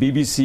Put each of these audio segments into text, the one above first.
BBC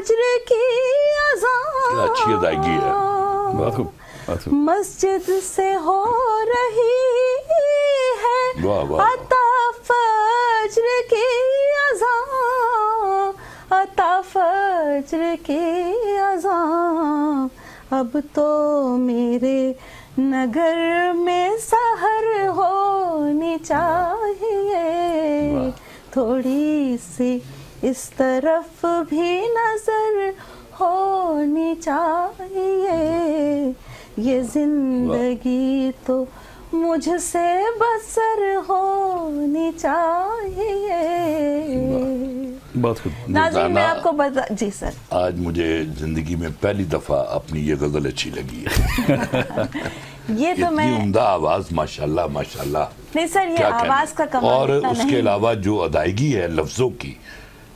فجر کی کیا اچھی ادائیگی ہے، بہت خوب، بہت خوب۔ مسجد سے ہو رہی ہے واہ واہ، عطا فجر کی اذان، عطا فجر کی اذان، اب تو میرے نگر میں سحر ہونی چاہیے، تھوڑی سی اس طرف بھی نظر ہونی چاہیے، یہ زندگی تو مجھ سے بسر ہونی چاہیے۔ بہت خوب۔ ناظرین میں آپ کو بتا، جی سر، آج مجھے زندگی میں پہلی دفعہ اپنی یہ غزل اچھی لگی ہے، یہ تو میں اتنی عمدہ آواز، ماشاءاللہ ماشاءاللہ، نہیں سر، یہ کیا کہنا۔ آواز کا کمال اور اتنا اس کے نہیں۔ علاوہ جو ادائیگی ہے لفظوں کی،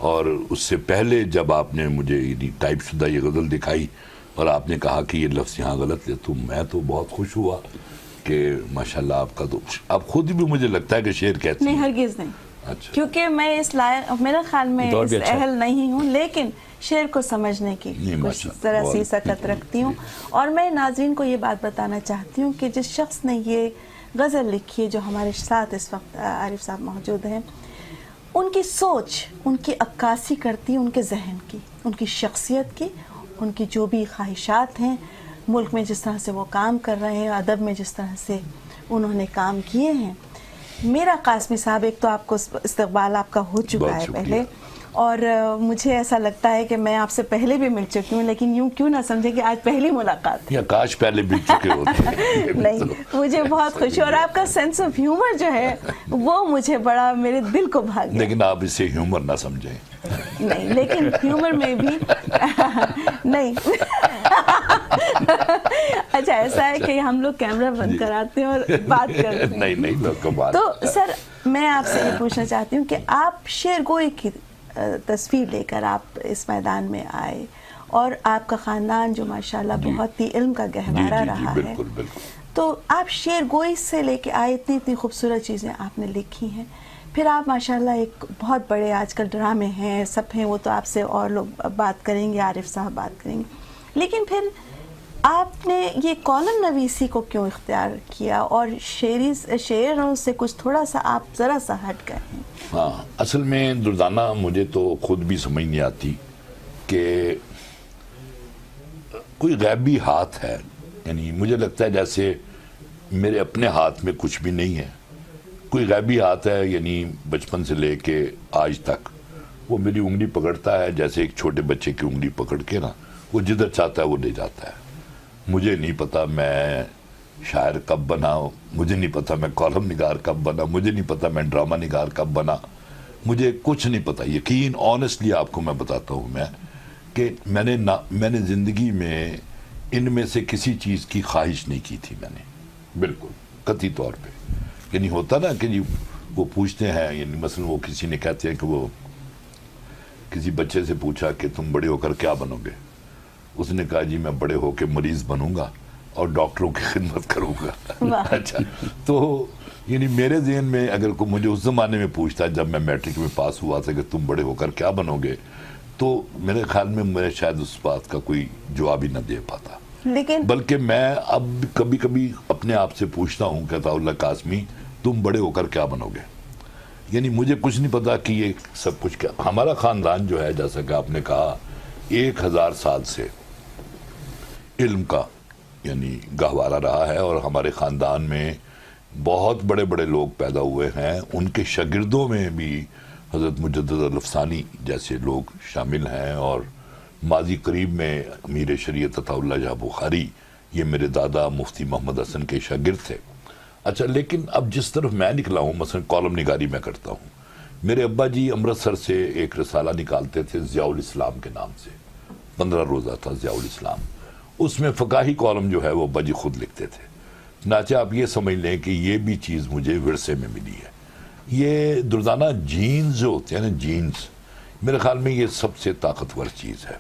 اور اس سے پہلے جب آپ نے مجھے ٹائپ شدہ یہ غزل دکھائی اور آپ نے کہا کہ یہ لفظ یہاں غلط ہے، تو میں تو بہت خوش ہوا کہ ماشاءاللہ آپ کا تو، اب خود بھی مجھے لگتا ہے کہ شعر کہتے نہیں، ہیں۔ ہرگز نہیں، اچھا، کیونکہ میں اس لائق، میرے خیال میں دور اس بھی اچھا ہے۔ اہل نہیں ہوں، لیکن شعر کو سمجھنے کی نہیں، کچھ ماشاءاللہ، ذرا سی بہت- سکت رکھتی ہوں، اور میں ناظرین کو یہ بات بتانا چاہتی ہوں کہ جس شخص نے یہ غزل لکھی ہے، جو ہمارے ساتھ اس وقت عارف صاحب موجود ہیں، ان کی سوچ، ان کی عکاسی کرتی ہے ان کے ذہن کی، ان کی شخصیت کی، ان کی جو بھی خواہشات ہیں، ملک میں جس طرح سے وہ کام کر رہے ہیں، ادب میں جس طرح سے انہوں نے کام کیے ہیں۔ میرا قاسمی صاحب، ایک تو آپ کو استقبال آپ کا ہو چکا بہت ہے شکریہ۔ پہلے، اور مجھے ایسا لگتا ہے کہ میں آپ سے پہلے بھی مل چکی ہوں، لیکن یوں کیوں نہ سمجھے کہ آج پہلی ملاقات ہے۔ یا کاش پہلے بھی چکے ہوتے ہیں۔ نہیں، مجھے بہت خوشی، اور آپ کا سینس آف ہیومر جو ہے وہ مجھے بڑا میرے دل کو بھا گیا۔ لیکن آپ اسے ہیومر نہ سمجھیں۔ نہیں، لیکن ہیومر میں بھی نہیں۔ اچھا، ایسا ہے کہ ہم لوگ کیمرہ بند کراتے ہیں اور بات کرتے ہیں۔ نہیں نہیں، لوگ کمال۔ تو سر، میں آپ سے یہ پوچھنا چاہتی ہوں کہ آپ شعر گوئی کی تصویر لے کر آپ اس میدان میں آئے، اور آپ کا خاندان جو ماشاءاللہ بہت ہی علم کا گہوارہ رہا ہے، بالکل بالکل۔ تو آپ شعر گوئی سے لے کے آئے، اتنی خوبصورت چیزیں آپ نے لکھی ہیں، پھر آپ ماشاءاللہ ایک بہت بڑے آج کل ڈرامے ہیں، سب ہیں، وہ تو آپ سے اور لوگ بات کریں گے، عارف صاحب بات کریں گے، لیکن پھر آپ نے یہ کالم نویسی کو کیوں اختیار کیا، اور شعروں سے کچھ تھوڑا سا آپ ذرا سا ہٹ گئے ہیں؟ ہاں، اصل میں دردانہ مجھے تو خود بھی سمجھ نہیں آتی کہ کوئی غیبی ہاتھ ہے، یعنی مجھے لگتا ہے جیسے میرے اپنے ہاتھ میں کچھ بھی نہیں ہے، کوئی غیبی ہاتھ ہے، یعنی بچپن سے لے کے آج تک وہ میری انگلی پکڑتا ہے، جیسے ایک چھوٹے بچے کی انگلی پکڑ کے نا، وہ جدھر چاہتا ہے وہ لے جاتا ہے۔ مجھے نہیں پتا میں شاعر کب بنا، مجھے نہیں پتا میں کالم نگار کب بنا، مجھے نہیں پتا میں ڈرامہ نگار کب بنا، مجھے کچھ نہیں پتا۔ یقین آنیسٹلی آپ کو میں بتاتا ہوں میں کہ میں نے زندگی میں ان میں سے کسی چیز کی خواہش نہیں کی تھی، میں نے بالکل قطعی طور پہ، یعنی ہوتا نا کہ وہ پوچھتے ہیں، یعنی مثلا وہ کسی نے کہتے ہیں کہ وہ کسی بچے سے پوچھا کہ تم بڑے ہو کر کیا بنو گے، اس نے کہا جی میں بڑے ہو کے مریض بنوں گا اور ڈاکٹروں کی خدمت کروں گا۔ اچھا، تو یعنی میرے ذہن میں اگر کوئی مجھے اس زمانے میں پوچھتا جب میں میٹرک میں پاس ہوا تھا کہ تم بڑے ہو کر کیا بنو گے، تو میرے خیال میں میں شاید اس بات کا کوئی جواب ہی نہ دے پاتا، لیکن بلکہ میں اب کبھی کبھی اپنے آپ سے پوچھتا ہوں کہ عطا اللہ قاسمی تم بڑے ہو کر کیا بنو گے، یعنی مجھے کچھ نہیں پتا کہ یہ سب کچھ کیا۔ ہمارا خاندان جو ہے جیسا کہ آپ نے کہا 1000 سال سے علم کا یعنی گہوارہ رہا ہے، اور ہمارے خاندان میں بہت بڑے بڑے لوگ پیدا ہوئے ہیں، ان کے شاگردوں میں بھی حضرت مجدد الافسانی جیسے لوگ شامل ہیں، اور ماضی قریب میں امیر شریعت عطا اللہ جاں بخاری، یہ میرے دادا مفتی محمد حسن کے شاگرد تھے۔ اچھا، لیکن اب جس طرف میں نکلا ہوں، مثلا کالم نگاری میں کرتا ہوں، میرے ابا جی امرتسر سے ایک رسالہ نکالتے تھے ضیاء الاسلام کے نام سے، 15 روزہ تھا ضیاء الاسلام، اس میں فقاہی کالم جو ہے وہ ابا جی خود لکھتے تھے۔ چنانچہ آپ یہ سمجھ لیں کہ یہ بھی چیز مجھے ورثے میں ملی ہے۔ یہ دردانہ جینز جو ہوتے ہیں نا، جینز، میرے خیال میں یہ سب سے طاقتور چیز ہے۔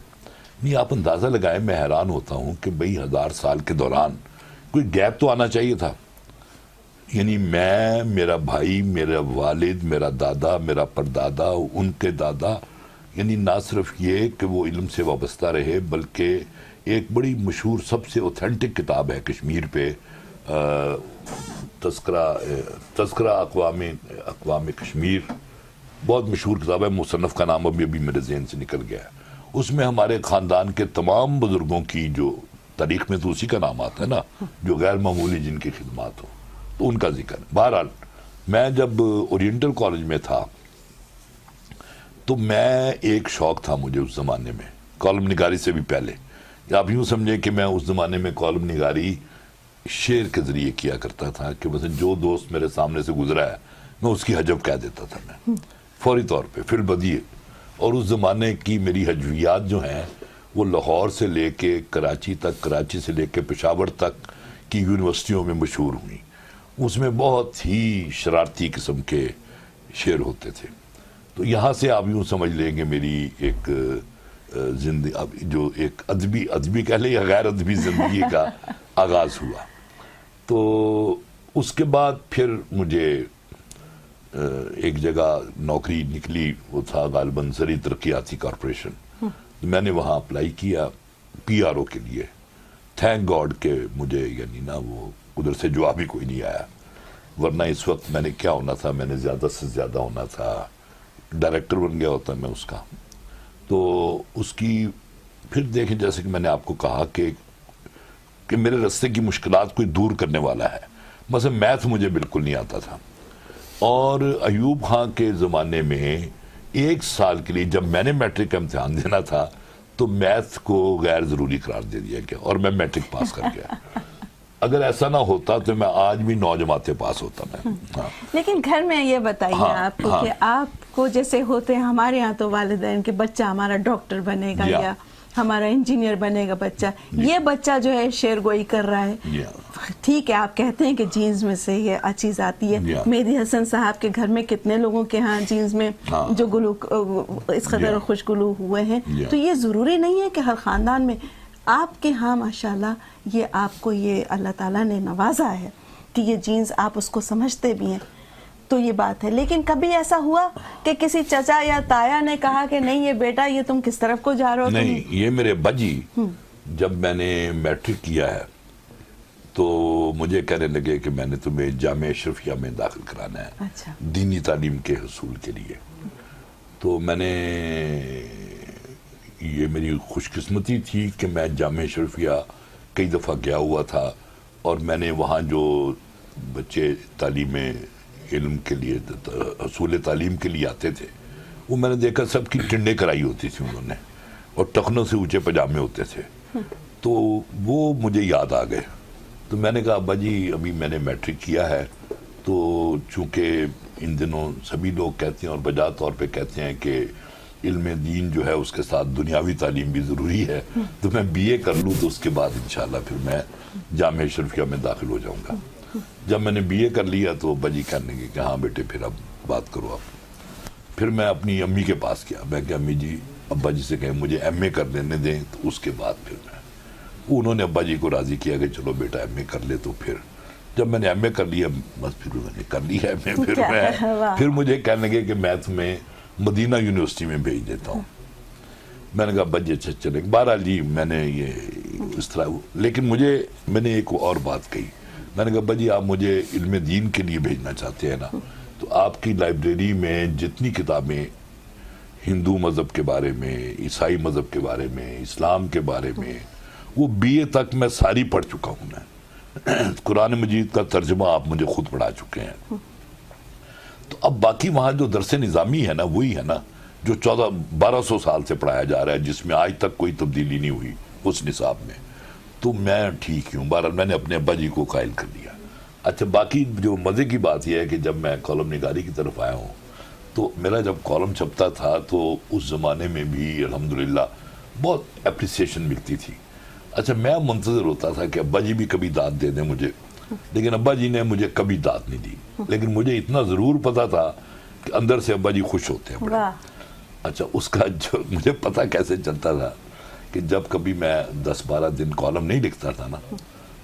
نہیں، آپ اندازہ لگائیں، میں حیران ہوتا ہوں کہ بھئی 1000 سال کے دوران کوئی گیپ تو آنا چاہیے تھا، یعنی میں، میرا بھائی، میرا والد، میرا دادا، میرا پردادا، ان کے دادا، یعنی نہ صرف یہ کہ وہ علم سے وابستہ رہے بلکہ ایک بڑی مشہور سب سے اوتھینٹک کتاب ہے کشمیر پہ تذکرہ اقوام کشمیر، بہت مشہور کتاب ہے، مصنف کا نام ابھی میرے ذہن سے نکل گیا ہے. اس میں ہمارے خاندان کے تمام بزرگوں کی جو تاریخ میں تو اسی کا نام آتا ہے نا، جو غیر معمولی جن کی خدمات ہو تو ان کا ذکر. بہرحال میں جب اورینٹل کالج میں تھا تو میں ایک شوق تھا مجھے اس زمانے میں کالم نگاری سے بھی پہلے. آپ یوں سمجھیں کہ میں اس زمانے میں کالم نگاری شعر کے ذریعے کیا کرتا تھا کہ مثلا جو دوست میرے سامنے سے گزرا ہے میں اس کی حجب کہہ دیتا تھا میں فوری طور پہ فی البدیہہ. اور اس زمانے کی میری حجویات جو ہیں وہ لاہور سے لے کے کراچی تک، کراچی سے لے کے پشاور تک کی یونیورسٹیوں میں مشہور ہوئیں. اس میں بہت ہی شرارتی قسم کے شعر ہوتے تھے. تو یہاں سے آپ یوں سمجھ لیں گے میری ایک زندگی جو ایک ادبی کہہ لیں یا غیر ادبی زندگی کا آغاز ہوا. تو اس کے بعد پھر مجھے ایک جگہ نوکری نکلی، وہ تھا غالباً زرعی ترقیاتی کارپوریشن. میں نے وہاں اپلائی کیا PRO کے لیے. تھینک گاڈ کہ مجھے یعنی نا وہ ادھر سے جواب ہی کوئی نہیں آیا، ورنہ اس وقت میں نے کیا ہونا تھا، میں نے زیادہ سے زیادہ ہونا تھا ڈائریکٹر بن گیا ہوتا میں اس کا. تو اس کی پھر دیکھیں جیسے کہ میں نے آپ کو کہا کہ میرے راستے کی مشکلات کوئی دور کرنے والا ہے. مثلا میتھ مجھے بالکل نہیں آتا تھا، اور ایوب خان کے زمانے میں ایک سال کے لیے جب میں نے میٹرک کا امتحان دینا تھا تو میتھ کو غیر ضروری قرار دے دیا گیا اور میں میٹرک پاس کر گیا. اگر ایسا نہ ہوتا تو میں آج بھی 9 جماعتیں پاس ہوتا میں. لیکن گھر میں یہ بتائیے آپ کو کہ آپ کو جیسے ہوتے ہیں ہمارے ہاں تو والدین کہ بچہ ہمارا ڈاکٹر بنے گا یا ہمارا انجینئر بنے گا بچہ، یہ بچہ جو ہے شعر گوئی کر رہا ہے. ٹھیک ہے آپ کہتے ہیں کہ جینز میں سے یہ چیز آتی ہے. مہدی حسن صاحب کے گھر میں کتنے لوگوں کے ہاں جینز میں جو گلو اس قدر خوش گلو ہوئے ہیں. تو یہ ضروری نہیں ہے کہ ہر خاندان میں. آپ کے ہاں ماشاءاللہ یہ آپ کو یہ اللہ تعالیٰ نے نوازا ہے کہ یہ جینز آپ اس کو سمجھتے بھی ہیں، تو یہ بات ہے. لیکن کبھی ایسا ہوا کہ کسی چچا یا تایا نے کہا کہ نہیں یہ بیٹا یہ تم کس طرف کو جا رہے ہو؟ نہیں، یہ میرے ابا جی جب میں نے میٹرک کیا ہے تو مجھے کہنے لگے کہ میں نے تمہیں جامعہ اشرفیہ میں داخل کرانا ہے دینی تعلیم کے حصول کے لیے. تو میں نے یہ میری خوش قسمتی تھی کہ میں جامعہ اشرفیہ کئی دفعہ گیا ہوا تھا، اور میں نے وہاں جو بچے تعلیم علم کے لیے حصول تعلیم کے لیے آتے تھے وہ میں نے دیکھا سب کی ٹنڈے کرائی ہوتی تھی انہوں نے، اور ٹخنوں سے اونچے پجامے ہوتے تھے. تو وہ مجھے یاد آ گئے. تو میں نے کہا ابا جی ابھی میں نے میٹرک کیا ہے، تو چونکہ ان دنوں سبھی لوگ کہتے ہیں اور بجا طور پہ کہتے ہیں کہ علم دین جو ہے اس کے ساتھ دنیاوی تعلیم بھی ضروری ہے، تو میں BA کر لوں تو اس کے بعد انشاءاللہ پھر میں جامعہ اشرفیہ میں داخل ہو جاؤں گا. جب میں نے BA کر لیا تو ابا جی کہنے لگے کہ ہاں بیٹے پھر اب بات کرو آپ. پھر میں اپنی امی کے پاس گیا. میں کہ امی جی ابا جی سے کہیں مجھے MA کر لینے دیں، تو اس کے بعد پھر انہوں نے ابا جی کو راضی کیا کہ چلو بیٹا MA کر لے. تو پھر جب میں نے MA کر لیا بس پھر انہوں نے کر لیا MA. پھر مجھے کہنے لگے کہ میں تمہیں مدینہ یونیورسٹی میں بھیج دیتا ہوں. میں نے کہا ابا جی اچھا چلے. بہرحال جی میں نے یہ اس طرح، لیکن میں نے ایک اور بات کہی. میں نے کہا ابا جی آپ مجھے علم دین کے لیے بھیجنا چاہتے ہیں نا، تو آپ کی لائبریری میں جتنی کتابیں ہندو مذہب کے بارے میں، عیسائی مذہب کے بارے میں، اسلام کے بارے میں، وہ BA تک میں ساری پڑھ چکا ہوں. میں قرآن مجید کا ترجمہ آپ مجھے خود پڑھا چکے ہیں. تو اب باقی وہاں جو درس نظامی ہے نا وہی ہے نا جو 1200 سال سے پڑھایا جا رہا ہے، جس میں آج تک کوئی تبدیلی نہیں ہوئی اس نصاب میں. تو میں ٹھیک ہی ہوں. بہرحال میں نے اپنے ابا جی کو قائل کر دیا. اچھا باقی جو مزے کی بات یہ ہے کہ جب میں کالم نگاری کی طرف آیا ہوں تو میرا جب کالم چھپتا تھا تو اس زمانے میں بھی الحمدللہ بہت اپریسیشن ملتی تھی. اچھا میں منتظر ہوتا تھا کہ ابا جی بھی کبھی داد دے دیں مجھے، لیکن ابا جی نے مجھے کبھی داد نہیں دی. لیکن مجھے اتنا ضرور پتا تھا کہ اندر سے ابا جی خوش ہوتے ہیں بڑے. اچھا اس کا جو مجھے پتا کیسے چلتا تھا کہ جب کبھی میں 10-12 دن کالم نہیں لکھتا تھا نا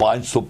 500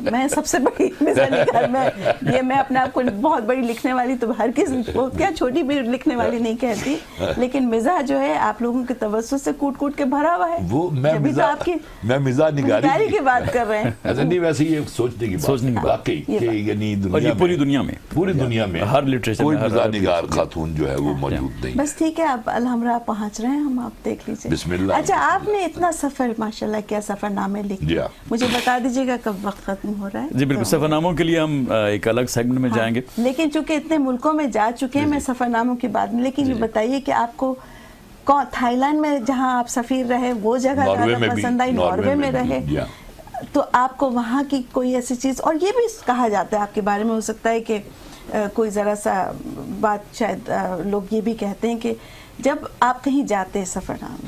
میں سب سے بڑی مزاح نگار میں اپنے آپ کو بہت بڑی لکھنے والی تو ہر کسی کو کیا چھوٹی بھی لکھنے والی نہیں کہتی، لیکن مزاح جو ہے آپ لوگوں کے توسط سے کوٹ کوٹ کے بھرا ہوا ہے. وہ میں مزاح نگاری کی بات کر رہے ہیں. ایسا نہیں، ویسے یہ سوچنے کی بات واقعی کہ یعنی پوری دنیا میں ہر لٹریچر کوئی مزاح نگار خاتون جو ہے وہ موجود نہیں. بس ٹھیک ہے، آپ الحمرا پہنچ رہے ہیں، ہم آپ دیکھ لیجیے. بسم اللہ. اچھا، آپ نے اتنا سفر ماشاءاللہ کیا، سفر نامے لکھے، مجھے بتا دیجیے گا کب وقت ختم ہو رہا ہے. جی بالکل، سفر ناموں کے لیے ہم ایک الگ سیگمنٹ میں جائیں گے، لیکن چونکہ اتنے ملکوں میں جا چکے ہیں میں سفر ناموں کی بات نہیں، لیکن یہ بتائیے کہ آپ کو تھائی لینڈ میں جہاں آپ سفیر رہے وہ جگہ زیادہ پسند آئی، ناروے میں رہے، تو آپ کو وہاں کی کوئی ایسی چیز، اور یہ بھی کہا جاتا ہے آپ کے بارے میں، ہو سکتا ہے کہ کوئی ذرا سا بات شاید لوگ یہ بھی کہتے ہیں کہ جب آپ کہیں جاتے ہیں،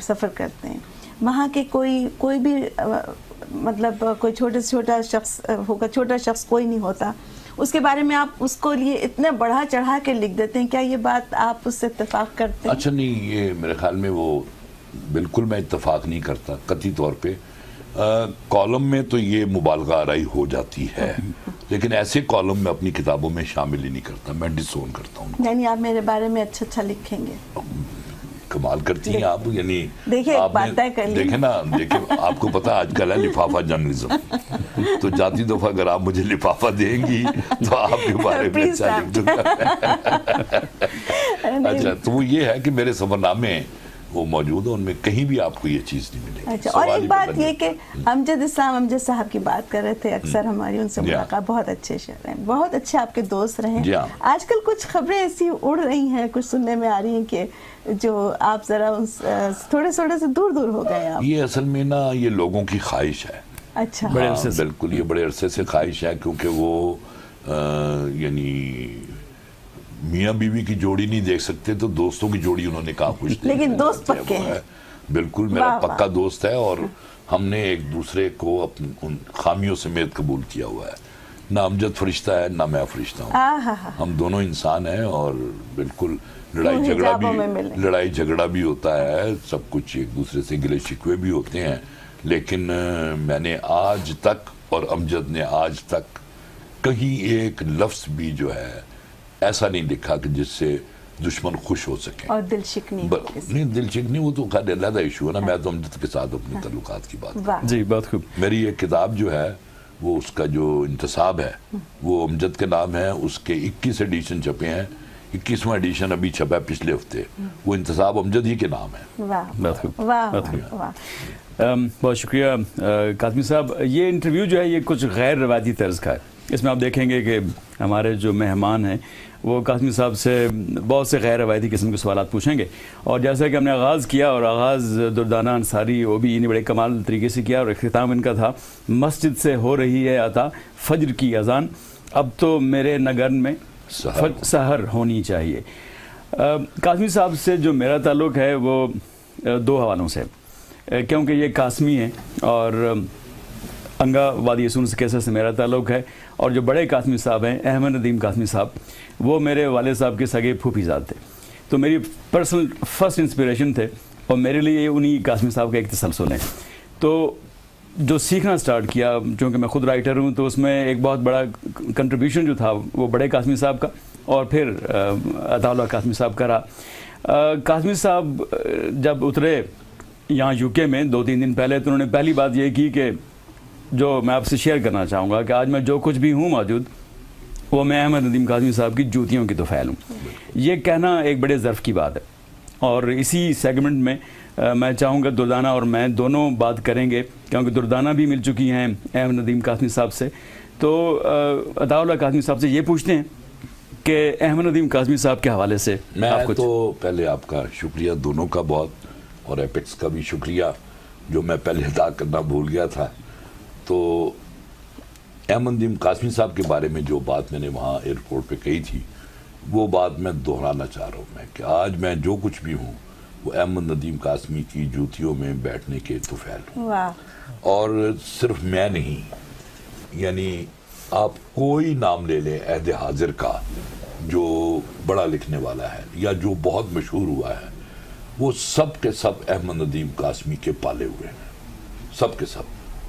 سفر کرتے ہیں، وہاں کے کوئی بھی مطلب کوئی چھوٹا سے چھوٹا شخص ہوگا، چھوٹا شخص کوئی نہیں ہوتا، اس کے بارے میں آپ اس کو لیے اتنے بڑھا چڑھا کے لکھ دیتے ہیں. کیا یہ بات آپ اس سے اتفاق کرتے ہیں؟ اچھا نہیں، یہ میرے خیال میں وہ بالکل میں اتفاق نہیں کرتا قطعی طور پہ. کالم میں تو یہ مبالغہ آرائی ہو جاتی ہے، لیکن ایسے کالم میں اپنی کتابوں میں شامل ہی نہیں کرتا، میں ڈسون کرتا ہوں. یعنی آپ میرے بارے میں اچھا لکھیں گے؟ کمال کرتی ہیں آپ. یعنی دیکھیں نا، آپ کو پتا آج کل ہے لفافہ جرنلزم، تو جاتی دفعہ اگر آپ مجھے لفافہ دیں گی تو آپ کے بارے میں اچھا لکھ دوں گا. اچھا، تو وہ یہ ہے کہ میرے سفر نامے وہ موجود ہے، ان میں کہیں بھی آپ کو یہ چیز نہیں ملے گی. اچھا، اور ایک بات یہ کہ امجد اسلام امجد صاحب کی بات کر رہے تھے، اکثر ہماری ان سے ملاقات، بہت اچھے شاعر ہیں، بہت اچھے آپ کے دوست رہے. آج کل کچھ خبریں ایسی اڑ رہی ہیں، کچھ سننے میں آ رہی ہیں کہ جو آپ ذرا تھوڑے سے دور ہو گئے آپ. یہ اصل میں نا یہ لوگوں کی خواہش ہے. اچھا، بالکل یہ بڑے عرصے سے خواہش ہے، کیونکہ وہ یعنی میاں بیوی کی جوڑی نہیں دیکھ سکتے تو دوستوں کی جوڑی انہوں نے کہاں خوش، لیکن دوست پکے ہیں. بالکل میرا پکا دوست ہے، اور ہم نے ایک دوسرے کو ان خامیوں سمیت قبول کیا ہوا ہے. نہ امجد فرشتہ ہے نہ میں فرشتہ ہوں، ہم دونوں انسان ہیں، اور بالکل لڑائی جھگڑا بھی ہوتا ہے، سب کچھ ایک دوسرے سے گلے شکوے بھی ہوتے ہیں، لیکن میں نے آج تک اور امجد نے آج تک کہیں ایک لفظ بھی جو ہے ایسا نہیں لکھا کہ جس سے دشمن خوش ہو سکیں. اور دل شکنی نہیں، دل شکنی وہ تو خیر علیحدہ ایشو ہے نا. میں تو امجد کے ساتھ اپنے تعلقات کی بات جی بہت خوب. میری ایک کتاب جو ہے وہ اس کا جو انتصاب ہے وہ امجد کے نام ہے، اس کے 21 ایڈیشن چھپے ہیں، 21واں ایڈیشن ابھی چھپا ہے پچھلے ہفتے، وہ انتصاب امجد ہی کے نام ہے. بہت خوب، بہت شکریہ قاسمی صاحب. یہ انٹرویو جو ہے یہ کچھ غیر روایتی طرز کا ہے. اس میں آپ دیکھیں گے کہ ہمارے جو مہمان ہیں وہ قاسمی صاحب سے بہت سے غیر روایتی قسم کے سوالات پوچھیں گے، اور جیسا کہ ہم نے آغاز کیا، اور آغاز دردانہ انصاری وہ بھی بڑے کمال طریقے سے کیا، اور اختتام ان کا تھا مسجد سے ہو رہی ہے عطا فجر کی اذان، اب تو میرے نگن میں سحر ہونی چاہیے. قاسمی صاحب سے جو میرا تعلق ہے وہ دو حوالوں سے، کیونکہ یہ قاسمی ہیں، اور انگا وادی سون کیسر سے میرا تعلق ہے، اور جو بڑے قاسمی صاحب ہیں احمد ندیم قاسمی صاحب، وہ میرے والد صاحب کے سگے پھوپھی زاد تھے، تو میری پرسنل فرسٹ انسپریشن تھے، اور میرے لیے انہی قاسمی صاحب کا ایک تسلسل ہے. تو جو سیکھنا سٹارٹ کیا، چونکہ میں خود رائٹر ہوں، تو اس میں ایک بہت بڑا کنٹریبیوشن جو تھا وہ بڑے قاسمی صاحب کا، اور پھر عطا اللہ قاسمی صاحب کا رہا. قاسمی صاحب جب اترے یہاں یو کے میں 2-3 دن پہلے، تو انہوں نے پہلی بات یہ کی کہ جو میں آپ سے شیئر کرنا چاہوں گا کہ آج میں جو کچھ بھی ہوں موجود، وہ میں احمد ندیم قاسمی صاحب کی جوتیوں کی طفیل ہوں. یہ کہنا ایک بڑے ظرف کی بات ہے، اور اسی سیگمنٹ میں میں چاہوں گا دردانہ اور میں دونوں بات کریں گے، کیونکہ دردانہ بھی مل چکی ہیں احمد ندیم قاسمی صاحب سے. تو عطا اللہ قاسمی صاحب سے یہ پوچھتے ہیں کہ احمد ندیم قاسمی صاحب کے حوالے سے میں تو پہلے آپ کا شکریہ دونوں کا بہت، اور ایپکس کا بھی شکریہ جو میں پہلے ادا کرنا بھول گیا تھا. تو احمد ندیم قاسمی صاحب کے بارے میں جو بات میں نے وہاں ایئرپورٹ پہ کہی تھی، وہ بات میں دہرانا چاہ رہا ہوں میں کہ آج میں جو کچھ بھی ہوں وہ احمد ندیم قاسمی کی جوتیوں میں بیٹھنے کے طفیل ہوں. اور صرف میں نہیں، یعنی آپ کوئی نام لے لیں عہد حاضر کا جو بڑا لکھنے والا ہے یا جو بہت مشہور ہوا ہے، وہ سب کے سب احمد ندیم قاسمی کے پالے ہوئے ہیں، سب کے سب.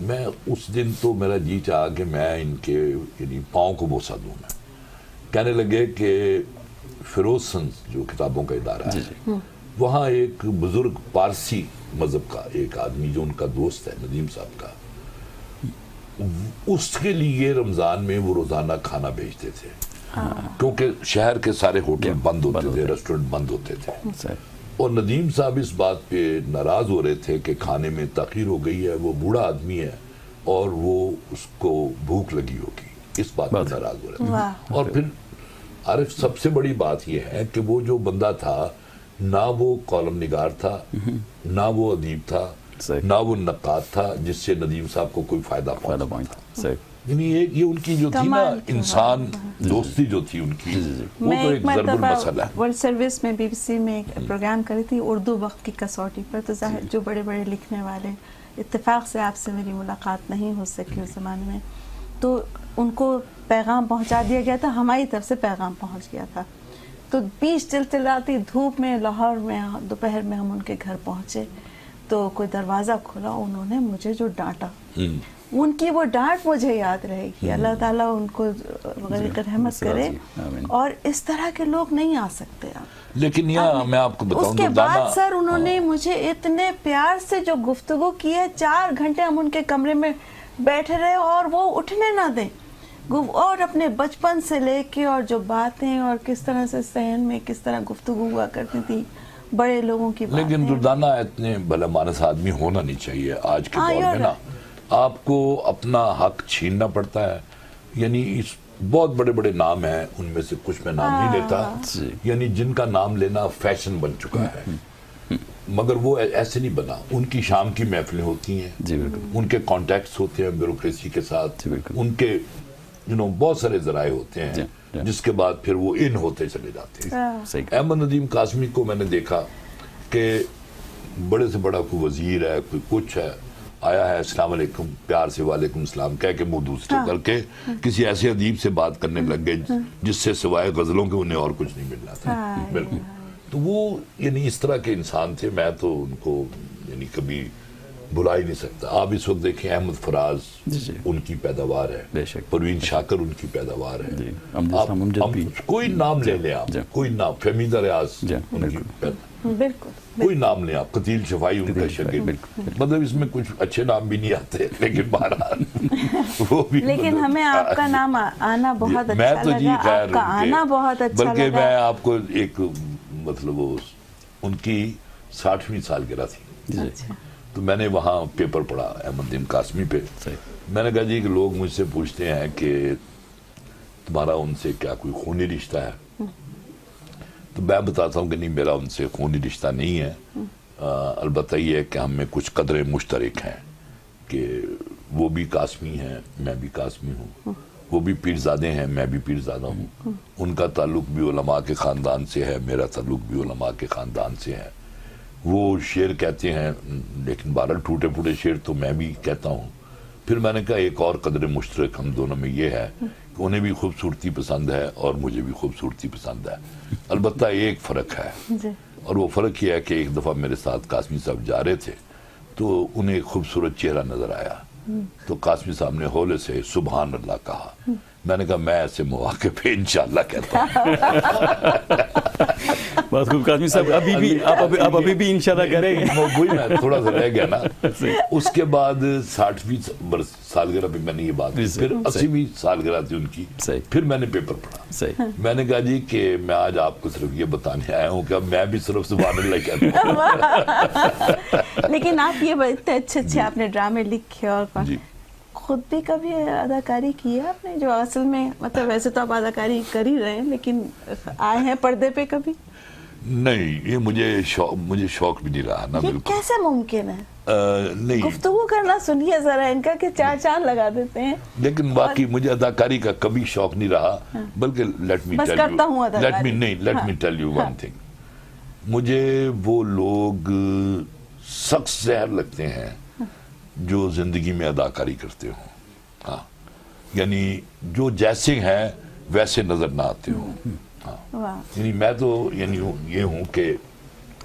میں اس دن تو میرا جی چاہا کہ میں ان کے یعنی پاؤں کو بوسہ دوں. میں کہنے لگے کہ فیروز سنز جو کتابوں کا ادارہ ہے وہاں ایک بزرگ پارسی مذہب کا ایک آدمی جو ان کا دوست ہے ندیم صاحب کا, اس کے لیے رمضان میں وہ روزانہ کھانا بھیجتے تھے کیونکہ شہر کے سارے ہوٹل بند ہوتے تھے, ریسٹورنٹ بند ہوتے تھے. اور ندیم صاحب اس بات پہ ناراض ہو رہے تھے کہ کھانے میں تاخیر ہو گئی ہے, وہ بوڑھا آدمی ہے اور وہ اس کو بھوک لگی ہوگی, اس بات پہ ناراض ہو رہے تھے. اور پھر عارف سب سے بڑی بات یہ ہے کہ وہ جو بندہ تھا نہ وہ کالم نگار تھا, نہ وہ ادیب تھا, نہ وہ نقاد تھا جس سے ندیم صاحب کو کوئی فائدہ پہنچا. یعنی یہ ان کی جو تھی نا انسان دوستی جو تھی ان کی, وہ تو ایک ضرب المثل ہے. ورلڈ سروس میں بی بی سی میں ایک پروگرام کری تھی اردو وقت کی کسوٹی پر, تو ظاہر جو بڑے بڑے لکھنے والے, اتفاق سے آپ سے میری ملاقات نہیں ہو سکی اس زمانے میں, تو ان کو پیغام پہنچا دیا گیا تھا, ہماری طرف سے پیغام پہنچ گیا تھا. تو بیچ چلچلاتی دھوپ میں لاہور میں دوپہر میں ہم ان کے گھر پہنچے تو کوئی دروازہ کھلا, انہوں نے مجھے جو ڈانٹا, ان کی وہ ڈانٹ مجھے یاد رہے گی. اللہ تعالیٰ ان کو غریق رحمت کرے, اور اس طرح کے لوگ نہیں آ سکتے. لیکن یہاں میں آپ کو بتاؤں, اس کے بعد سر انہوں نے مجھے اتنے پیار سے جو گفتگو کی ہے, 4 گھنٹے ہم ان کے کمرے میں بیٹھے رہے اور وہ اٹھنے نہ دیں, اور اپنے بچپن سے لے کے اور جو باتیں اور کس طرح سے صحن میں کس طرح گفتگو ہوا کرتی تھی بڑے لوگوں کی باتیں. لیکن دردانہ اتنے بھلا مانس آدمی ہونا نہیں چاہیے آج کے دور میں نا. آپ کو اپنا حق چھیننا پڑتا ہے. یعنی اس بہت بڑے بڑے نام ہیں, ان میں سے کچھ میں نام نہیں لیتا, یعنی جن کا نام لینا فیشن بن چکا ہے, مگر وہ ایسے نہیں بنا. ان کی شام کی محفلیں ہوتی ہیں, ان کے کانٹیکٹس ہوتے ہیں بیوروکریسی کے ساتھ, ان کے بہت سارے ذرائع ہوتے ہیں, جس کے بعد پھر وہ ان ہوتے چلے جاتے ہیں. احمد ندیم قاسمی کو میں نے دیکھا کہ بڑے سے بڑا کوئی وزیر ہے, کوئی کچھ ہے, آیا ہے السلام علیکم, پیار سے وعلیکم السلام کہہ کے منہ دوسرے کر کے کسی ایسے ادیب سے بات کرنے لگ گئے جس سے سوائے غزلوں کے انہیں اور کچھ نہیں ملنا تھا. بالکل. تو وہ یعنی اس طرح کے انسان تھے. میں تو ان کو یعنی کبھی بلا ہی نہیں سکتا. آپ اس وقت دیکھیں احمد فراز ان کی پیداوار ہے, پروین شاکر ان کی پیداوار ہے, کوئی نام لے لیں آپ, کوئی نام, فہمیدہ ریاض ان کی بالکل, کوئی نام لیں آپ, قتیل شفائی ان کا شاگرد. مطلب اس میں کچھ اچھے نام بھی نہیں آتے, لیکن بہرحال وہ بھی, لیکن ہمیں آپ کا نام آنا بہت اچھا لگا. میں تو جی خیر, کا آنا بہت اچھا لگا. بلکہ میں آپ کو ایک مطلب ان کی 60ویں سالگرہ تھی, تو میں نے وہاں پیپر پڑھا احمد ندیم قاسمی پہ. میں نے کہا جی کہ لوگ مجھ سے پوچھتے ہیں کہ تمہارا ان سے کیا کوئی خونی رشتہ ہے, تو میں بتاتا ہوں کہ نہیں, میرا ان سے خونی رشتہ نہیں ہے. البتہ یہ ہے کہ ہم میں کچھ قدریں مشترک ہیں کہ وہ بھی قاسمی ہیں, میں بھی قاسمی ہوں, وہ بھی پیرزادے ہیں, میں بھی پیرزادہ ہوں. ان کا تعلق بھی علماء کے خاندان سے ہے, میرا تعلق بھی علماء کے خاندان سے ہے. وہ شعر کہتے ہیں, لیکن 12 ٹوٹے پھوٹے شعر تو میں بھی کہتا ہوں. پھر میں نے کہا ایک اور قدر مشترک ہم دونوں میں یہ ہے کہ انہیں بھی خوبصورتی پسند ہے اور مجھے بھی خوبصورتی پسند ہے. البتہ ایک فرق ہے, اور وہ فرق یہ ہے کہ ایک دفعہ میرے ساتھ قاسمی صاحب جا رہے تھے تو انہیں ایک خوبصورت چہرہ نظر آیا, تو قاسمی صاحب نے ہولے سے سبحان اللہ کہا. میں نے کہا میں ایسے مواقع پہ انشاءاللہ کہتا ہوں. بہت خوب قاسمی صاحب, آپ ابھی بھی انشاءاللہ کریں گے. وہی میں تھوڑا سا رہ گیا نا. اس کے بعد 60ویں سالگرہ پہ میں نے یہ بات, پھر 80ویں سالگرہ تھی ان کی, پھر میں نے پیپر پڑھا. میں نے کہا جی کہ میں آج آپ کو صرف یہ بتانے آیا ہوں کہ اب میں بھی صرف سبحان اللہ کہتا ہوں. لیکن آپ یہ اتنے اچھے آپ نے ڈرامے لکھے, اور خود بھی کبھی اداکاری کی ہے آپ نے, جو اصل میں مطلب ویسے تو آپ اداکاری کر ہی رہے ہیں, لیکن آئے ہیں پردے پہ کبھی؟ نہیں, یہ مجھے شوق بھی نہیں رہا نا. یہ کیسے ممکن ہے؟ نہیں, گفتگو کرنا سنیے ذرا ان کا کہ 4 چاند لگا دیتے ہیں. لیکن واقعی مجھے اداکاری کا کبھی شوق نہیں رہا. بلکہ let me tell you one thing, مجھے وہ لوگ سخت زہر لگتے ہیں جو زندگی میں اداکاری کرتے ہوں. ہاں, یعنی جو جیسے ہیں ویسے نظر نہ آتے ہوں. یعنی میں تو یعنی یہ ہوں کہ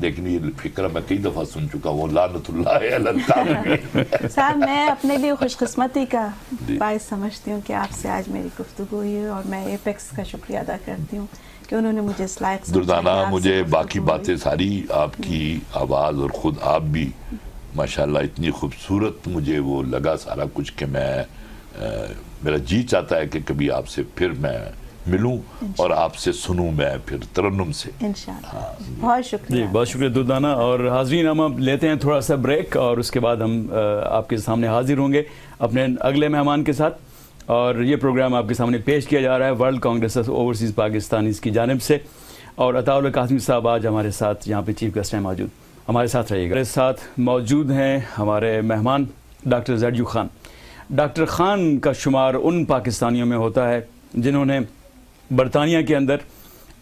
لیکن یہ فکر میں کئی دفعہ سن چکا ہوں، لعنت اللہ علی الکاذبین۔ صاحب میں اپنے لیے خوش قسمتی کا باعث سمجھتی ہوں کہ آپ سے آج میری گفتگو ہوئی ہے، اور میں ایپیکس کا شکریہ ادا کرتی ہوں کہ انہوں نے مجھے اس لائق سمجھا۔ دردانہ مجھے باقی باتیں ساری آپ کی آواز اور خود آپ بھی ماشاءاللہ اتنی خوبصورت مجھے وہ لگا سارا کچھ کہ میں میرا جی چاہتا ہے کہ کبھی آپ سے پھر میں ملوں اور آپ سے سنوں میں پھر ترنم سے انشاءاللہ۔ بہت شکریہ۔ جی بہت شکریہ دردانہ۔ اور حاضرین ہم لیتے ہیں تھوڑا سا بریک، اور اس کے بعد ہم آپ کے سامنے حاضر ہوں گے اپنے اگلے مہمان کے ساتھ، اور یہ پروگرام آپ کے سامنے پیش کیا جا رہا ہے world Congress of overseas Pakistanis کی جانب سے، اور عطاء اللہ قاسمی صاحب آج ہمارے ساتھ یہاں پہ چیف گیسٹ ہیں موجود، ہمارے ساتھ رہیے گا۔ ہمارے ساتھ موجود ہیں ہمارے مہمان doctor Z you Khan. Doctor Khan کا شمار ان پاکستانیوں میں ہوتا ہے جنہوں نے برطانیہ کے اندر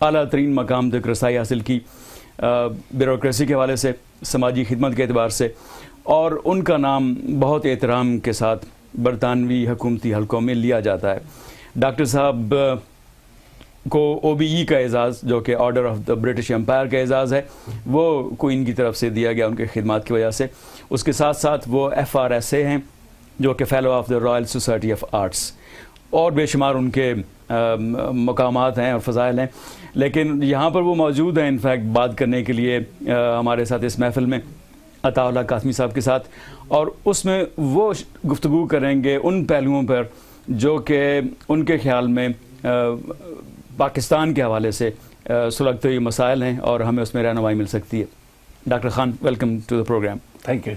اعلیٰ ترین مقام تک رسائی حاصل کی، بیوروکریسی کے حوالے سے، سماجی خدمت کے اعتبار سے، اور ان کا نام بہت احترام کے ساتھ برطانوی حکومتی حلقوں میں لیا جاتا ہے۔ ڈاکٹر صاحب کو او بی ای کا اعزاز، جو کہ order of the British umpire کا اعزاز ہے، وہ کوئن کی طرف سے دیا گیا ان کے خدمات کی وجہ سے۔ اس کے ساتھ ساتھ وہ FRSA ہیں، جو کہ fellow of the Royal society of arts, اور بے شمار ان کے مقامات ہیں اور فضائل ہیں، لیکن یہاں پر وہ موجود ہیں انفیکٹ بات کرنے کے لیے ہمارے ساتھ اس محفل میں عطاء اللہ قاسمی صاحب کے ساتھ، اور اس میں وہ گفتگو کریں گے ان پہلوؤں پر جو کہ ان کے خیال میں پاکستان کے حوالے سے سلگتے ہوئے مسائل ہیں، اور ہمیں اس میں رہنمائی مل سکتی ہے۔ Doctor Khan, welcome to the program. Thank you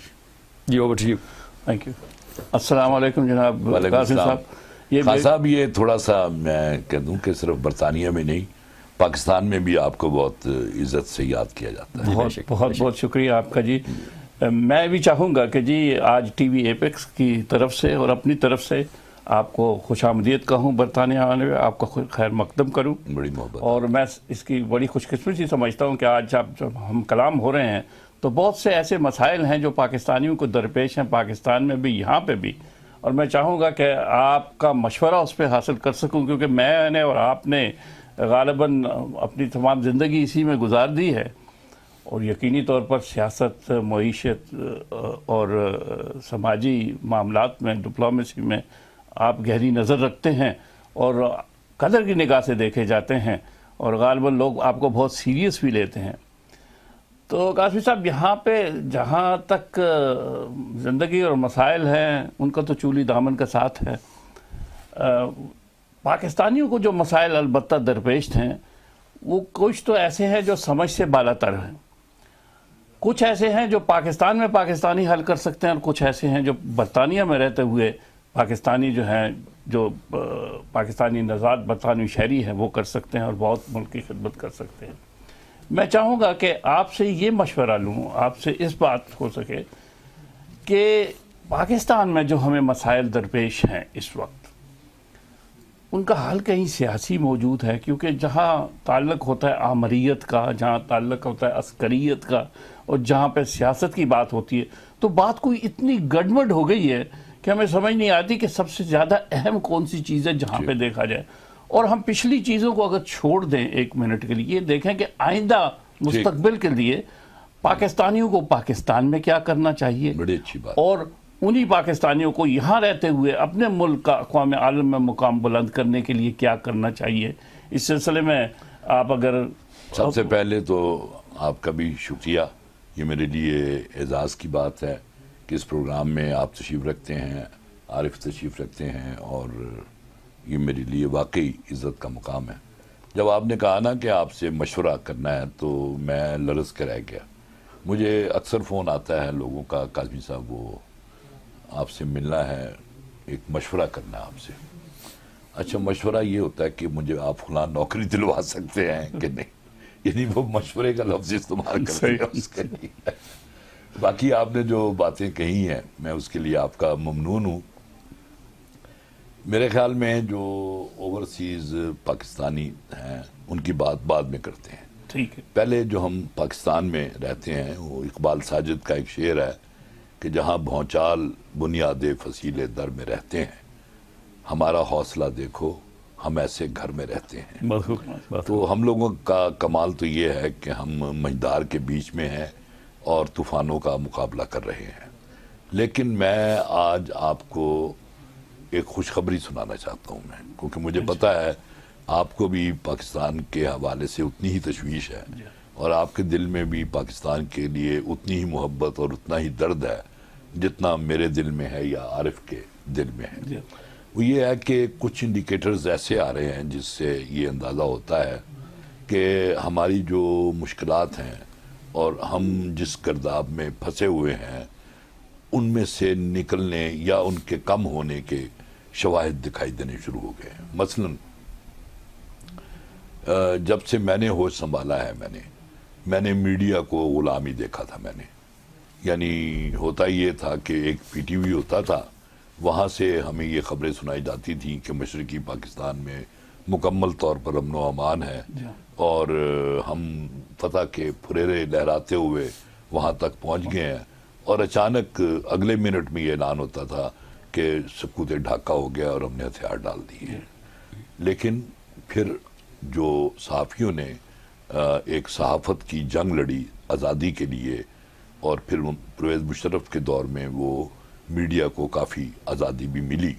جی over to you. Thank you. السلام علیکم جناب قاسم صاحب۔ خان صاحب، یہ تھوڑا سا میں کہہ دوں کہ صرف برطانیہ میں نہیں، پاکستان میں بھی آپ کو بہت عزت سے یاد کیا جاتا ہے۔ بہت بہت بہت شکریہ آپ کا جی۔ میں بھی چاہوں گا کہ جی آج ٹی وی ایپیکس کی طرف سے اور اپنی طرف سے آپ کو خوش آمدید کہوں، برطانیہ آنے میں آپ کا خیر مقدم کروں، بڑی محبت۔ اور میں اس کی بڑی خوش قسمتی سمجھتا ہوں کہ آج جب ہم کلام ہو رہے ہیں تو بہت سے ایسے مسائل ہیں جو پاکستانیوں کو درپیش ہیں، پاکستان میں بھی، یہاں پہ بھی، اور میں چاہوں گا کہ آپ کا مشورہ اس پہ حاصل کر سکوں، کیونکہ میں نے اور آپ نے غالباً اپنی تمام زندگی اسی میں گزار دی ہے، اور یقینی طور پر سیاست، معیشت اور سماجی معاملات میں، ڈپلومیسی میں آپ گہری نظر رکھتے ہیں اور قدر کی نگاہ سے دیکھے جاتے ہیں، اور غالباً لوگ آپ کو بہت سیریس بھی لیتے ہیں۔ تو قاسمی صاحب، یہاں پہ جہاں تک زندگی اور مسائل ہیں ان کا تو چولی دامن کا ساتھ ہے۔ پاکستانیوں کو جو مسائل البتہ درپیش ہیں وہ کچھ تو ایسے ہیں جو سمجھ سے بالا تر ہیں، کچھ ایسے ہیں جو پاکستان میں پاکستانی حل کر سکتے ہیں، اور کچھ ایسے ہیں جو برطانیہ میں رہتے ہوئے پاکستانی جو ہیں، جو پاکستانی نژاد برطانوی شہری ہیں، وہ کر سکتے ہیں اور بہت ملک کی خدمت کر سکتے ہیں۔ میں چاہوں گا کہ آپ سے یہ مشورہ لوں، آپ سے اس بات ہو سکے کہ پاکستان میں جو ہمیں مسائل درپیش ہیں اس وقت، ان کا حل کہیں سیاسی موجود ہے، کیونکہ جہاں تعلق ہوتا ہے آمریت کا، جہاں تعلق ہوتا ہے عسکریت کا، اور جہاں پہ سیاست کی بات ہوتی ہے، تو بات کوئی اتنی گڑبڑ ہو گئی ہے کہ ہمیں سمجھ نہیں آتی کہ سب سے زیادہ اہم کون سی چیز ہے جہاں پہ دیکھا جائے، اور ہم پچھلی چیزوں کو اگر چھوڑ دیں ایک منٹ کے لیے، دیکھیں کہ آئندہ مستقبل کے لیے پاکستانیوں کو پاکستان میں کیا کرنا چاہیے، بڑی اچھی بات، اور انہی پاکستانیوں کو یہاں رہتے ہوئے اپنے ملک کا اقوام عالم میں مقام بلند کرنے کے لیے کیا کرنا چاہیے۔ اس سلسلے میں آپ اگر سب سے پہلے تو آپ کا بھی شکریہ، یہ میرے لیے اعزاز کی بات ہے کہ اس پروگرام میں آپ تشریف رکھتے ہیں، عارف تشریف رکھتے ہیں، اور یہ میرے لیے واقعی عزت کا مقام ہے۔ جب آپ نے کہا نا کہ آپ سے مشورہ کرنا ہے تو میں لرز کے رہ گیا۔ مجھے اکثر فون آتا ہے لوگوں کا، قاسمی صاحب وہ آپ سے ملنا ہے، ایک مشورہ کرنا ہے آپ سے۔ اچھا، مشورہ یہ ہوتا ہے کہ مجھے آپ فلاں نوکری دلوا سکتے ہیں کہ نہیں، یعنی وہ مشورے کا لفظ استعمال کرتے ہیں اس کے لیے۔ باقی آپ نے جو باتیں کہی ہیں میں اس کے لیے آپ کا ممنون ہوں۔ میرے خیال میں جو اوورسیز پاکستانی ہیں ان کی بات بعد میں کرتے ہیں، ٹھیک ہے۔ پہلے جو ہم پاکستان میں رہتے ہیں، وہ اقبال ساجد کا ایک شعر ہے کہ جہاں بھونچال بنیاد فصیل در میں رہتے ہیں، ہمارا حوصلہ دیکھو ہم ایسے گھر میں رہتے ہیں. بہت تو ہم لوگوں کا کمال تو یہ ہے کہ ہم مجدار کے بیچ میں ہیں اور طوفانوں کا مقابلہ کر رہے ہیں. لیکن میں آج آپ کو ایک خوشخبری سنانا چاہتا ہوں میں، کیونکہ مجھے پتا ہے آپ کو بھی پاکستان کے حوالے سے اتنی ہی تشویش ہے اور آپ کے دل میں بھی پاکستان کے لیے اتنی ہی محبت اور اتنا ہی درد ہے جتنا میرے دل میں ہے یا عارف کے دل میں ہے. وہ یہ ہے کہ کچھ انڈیکیٹرز ایسے آ رہے ہیں جس سے یہ اندازہ ہوتا ہے کہ ہماری جو مشکلات ہیں اور ہم جس گرداب میں پھنسے ہوئے ہیں ان میں سے نکلنے یا ان کے کم ہونے کے شواہد دکھائی دینے شروع ہو گئے ہیں. مثلا جب سے میں نے ہوش سنبھالا ہے میں نے میڈیا کو غلامی دیکھا تھا. میں نے یعنی ہوتا یہ تھا کہ ایک پی ٹی وی ہوتا تھا، وہاں سے ہمیں یہ خبریں سنائی جاتی تھیں کہ مشرقی پاکستان میں مکمل طور پر امن و امان ہے اور ہم فتح کے پھریرے لہراتے ہوئے وہاں تک پہنچ گئے ہیں، اور اچانک اگلے منٹ میں یہ اعلان ہوتا تھا کہ سکوت ڈھاکہ ہو گیا اور ہم نے ہتھیار ڈال دیے. لیکن پھر جو صحافیوں نے ایک صحافت کی جنگ لڑی آزادی کے لیے، اور پھر پرویز مشرف کے دور میں وہ میڈیا کو کافی آزادی بھی ملی،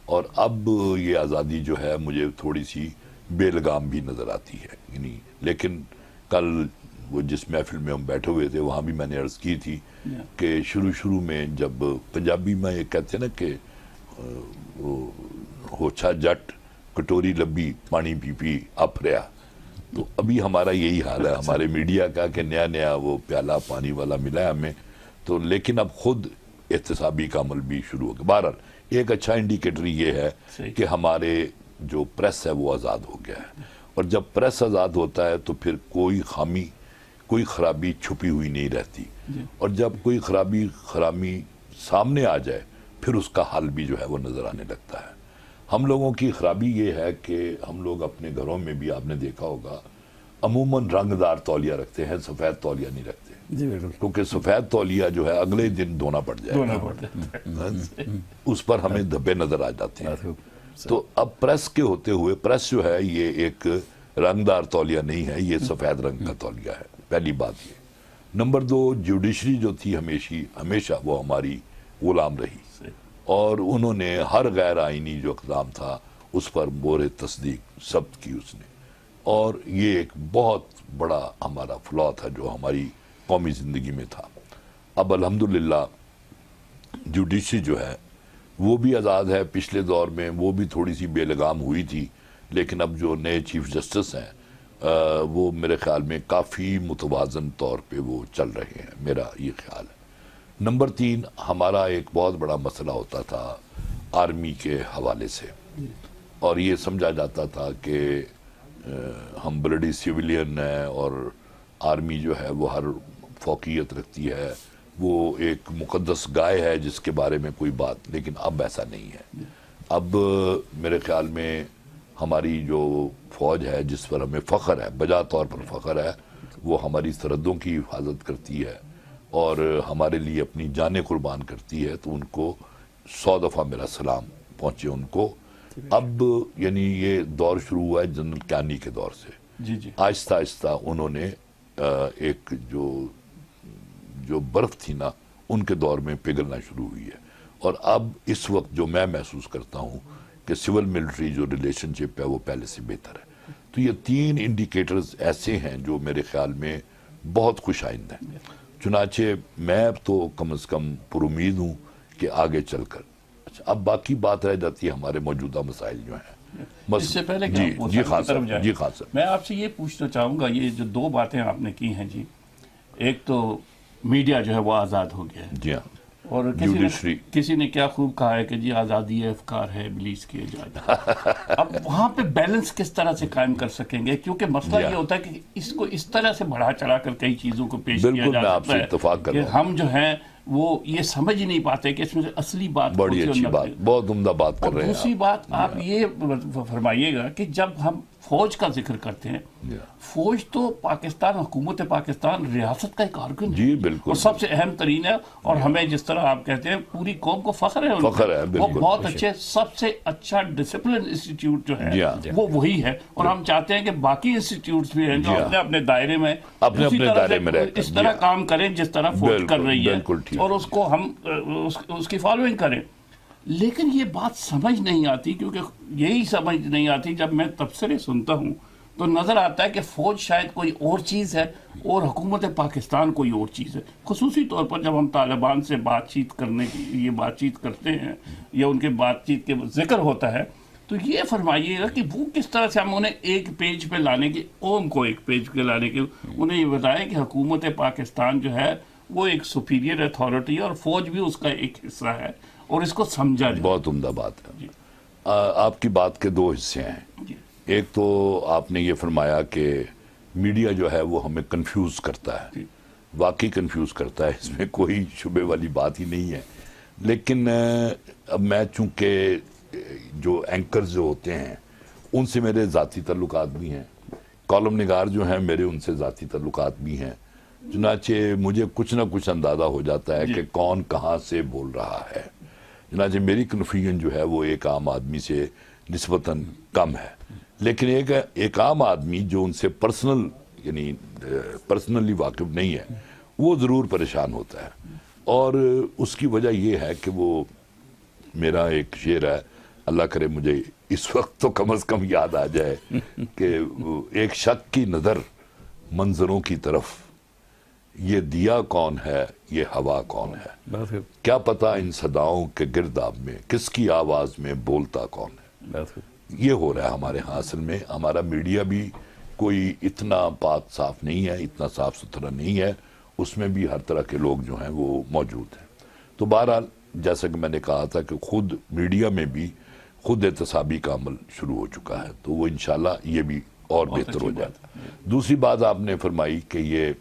اور اب یہ آزادی جو ہے مجھے تھوڑی سی بے لگام بھی نظر آتی ہے. یعنی لیکن کل وہ جس محفل میں ہم بیٹھے ہوئے تھے وہاں بھی میں نے عرض کی تھی کہ شروع میں جب پنجابی میں یہ کہتے ہیں نا کہ ہوچھا جٹ کٹوری لبی پانی پی پی اپ رہا، تو ابھی ہمارا یہی حال ہے ہمارے میڈیا کا کہ نیا وہ پیالہ پانی والا ملا ہے ہمیں. تو لیکن اب خود احتسابی کا عمل بھی شروع ہو گیا. بہرحال ایک اچھا انڈیکیٹر یہ ہے کہ ہمارے جو پریس ہے وہ آزاد ہو گیا ہے، اور جب پریس آزاد ہوتا ہے تو پھر کوئی خامی کوئی خرابی چھپی ہوئی نہیں رہتی، اور جب کوئی خرامی سامنے آ جائے پھر اس کا حل بھی جو ہے وہ نظر آنے لگتا ہے. ہم لوگوں کی خرابی یہ ہے کہ ہم لوگ اپنے گھروں میں بھی آپ نے دیکھا ہوگا عموماً رنگ دار تولیہ رکھتے ہیں، سفید تولیہ نہیں رکھتے. جی بالکل. کیونکہ سفید تولیہ جو ہے اگلے دن دھونا پڑ جائے، اس پر ہمیں دھبے نظر آ جاتے ہیں. تو اب پریس کے ہوتے ہوئے پریس جو ہے یہ ایک رنگ دار تولیہ نہیں ہے، یہ سفید رنگ کا تولیہ ہے. پہلی بات یہ. نمبر 2، جوڈیشری جو تھی ہمیشہ وہ ہماری غلام رہی، اور انہوں نے ہر غیر آئینی جو اقدام تھا اس پر مہر تصدیق ثبت کی اس نے، اور یہ ایک بہت بڑا ہمارا فلا تھا جو ہماری قومی زندگی میں تھا. اب الحمدللہ جوڈیشری جو ہے وہ بھی آزاد ہے. پچھلے دور میں وہ بھی تھوڑی سی بے لگام ہوئی تھی، لیکن اب جو نئے چیف جسٹس ہیں وہ میرے خیال میں کافی متوازن طور پہ وہ چل رہے ہیں، میرا یہ خیال ہے. نمبر 3، ہمارا ایک بہت بڑا مسئلہ ہوتا تھا آرمی کے حوالے سے، اور یہ سمجھا جاتا تھا کہ ہم بلڈی سیویلین ہیں اور آرمی جو ہے وہ ہر فوقیت رکھتی ہے، وہ ایک مقدس گائے ہے جس کے بارے میں کوئی بات. لیکن اب ایسا نہیں ہے. اب میرے خیال میں ہماری جو فوج ہے جس پر ہمیں فخر ہے، بجا طور پر فخر ہے، وہ ہماری سرحدوں کی حفاظت کرتی ہے اور ہمارے لیے اپنی جانیں قربان کرتی ہے. تو ان کو 100 دفعہ میرا سلام پہنچے ان کو. اب یعنی یہ دور شروع ہوا ہے جنرل کیانی کے دور سے. آہستہ آہستہ انہوں نے ایک جو برف تھی نا ان کے دور میں پگھلنا شروع ہوئی ہے. اور اب اس وقت جو میں محسوس کرتا ہوں کہ سول ملٹری جو ریلیشن شپ ہے وہ پہلے سے بہتر ہے. تو یہ 3 انڈیکیٹرز ایسے ہیں جو میرے خیال میں بہت خوش آئند ہیں. چنانچہ میں اب تو کم از کم پر امید ہوں کہ آگے چل کر اب باقی بات رہ جاتی ہے ہمارے موجودہ مسائل جو ہیں. اس سے پہلے جی خان صاحب میں آپ سے یہ پوچھنا چاہوں گا، یہ جو 2 باتیں آپ نے کی ہیں جی، ایک تو میڈیا جو ہے وہ آزاد ہو گیا ہے، جی ہاں، اور کسی نے کیا خوب کہا ہے کہ جی آزادی افکار ہے ابلیس کی ایجاد. اب وہاں پہ بیلنس کس طرح سے قائم کر سکیں گے؟ کیونکہ مسئلہ یہ ہوتا ہے کہ اس کو اس طرح سے بڑھا چڑھا کر کئی چیزوں کو پیش کیا جا سکتا ہے کہ ہم جو ہیں وہ یہ سمجھ ہی نہیں پاتے کہ اس میں سے اصلی بات. بڑی اچھی بات، بہت عمدہ بات کر رہے ہیں. دوسری بات آپ یہ فرمائیے گا کہ جب ہم فوج کا ذکر کرتے ہیں. فوج تو پاکستان، حکومت پاکستان ریاست کا ایک آرگن جی بالکل، اور سب سے اہم ترین ہے. اور ہمیں جس طرح آپ کہتے ہیں پوری قوم کو فخر ہے، فخر ہے، وہ بہت اچھے، سب سے اچھا ڈسپلن انسٹیٹیوٹ جو ہے وہ وہی ہے. اور ہم چاہتے ہیں کہ باقی انسٹیٹیوٹس بھی ہیں جو اپنے اپنے دائرے میں اپنے دائرے میں اس طرح کام کریں جس طرح فوج کر رہی ہے، اور اس کو ہم اس کی فالوئنگ کریں. لیکن یہ بات سمجھ نہیں آتی، کیونکہ یہی سمجھ نہیں آتی جب میں تبصرے سنتا ہوں تو نظر آتا ہے کہ فوج شاید کوئی اور چیز ہے اور حکومت پاکستان کوئی اور چیز ہے. خصوصی طور پر جب ہم طالبان سے بات چیت کرنے کی یہ بات چیت کرتے ہیں یا ان کے بات چیت کے ذکر ہوتا ہے تو یہ فرمائیے گا کہ وہ کس طرح سے ہم انہیں ایک پیج پہ لانے کی، قوم کو ایک پیج پہ لانے کے، انہیں یہ بتایا کہ حکومت پاکستان جو ہے وہ ایک سپیریئر اتھارٹی ہے اور فوج بھی اس کا ایک حصہ ہے اور اس کو سمجھا جائے. بہت عمدہ بات ہے. آپ کی بات کے دو حصے ہیں. ایک تو آپ نے یہ فرمایا کہ میڈیا جو ہے وہ ہمیں کنفیوز کرتا ہے، واقعی کنفیوز کرتا ہے، اس میں کوئی شبے والی بات ہی نہیں ہے. لیکن اب میں چونکہ جو اینکرز جو ہوتے ہیں ان سے میرے ذاتی تعلقات بھی ہیں، کالم نگار جو ہیں میرے ان سے ذاتی تعلقات بھی ہیں، چنانچہ مجھے کچھ نہ کچھ اندازہ ہو جاتا ہے کہ کون کہاں سے بول رہا ہے. چنانچہ میری کنفیوژن جو ہے وہ ایک عام آدمی سے نسبتاً کم ہے. لیکن ایک عام آدمی جو ان سے پرسنلی واقف نہیں ہے وہ ضرور پریشان ہوتا ہے. اور اس کی وجہ یہ ہے کہ وہ میرا ایک شعر ہے، اللہ کرے مجھے اس وقت تو کم از کم یاد آ جائے کہ ایک شک کی نظر منظروں کی طرف، یہ دیا کون ہے یہ ہوا کون ہے، کیا پتا ان صداؤں کے گرداب میں کس کی آواز میں بولتا کون ہے. یہ ہو رہا ہے ہمارے ہاں. اصل میں ہمارا میڈیا بھی کوئی اتنا پاک صاف نہیں ہے، اتنا صاف ستھرا نہیں ہے، اس میں بھی ہر طرح کے لوگ جو ہیں وہ موجود ہیں. تو بہرحال جیسا کہ میں نے کہا تھا کہ خود میڈیا میں بھی خود احتسابی کا عمل شروع ہو چکا ہے، تو وہ انشاءاللہ یہ بھی اور بہتر ہو جائے. دوسری بات آپ نے فرمائی کہ یہ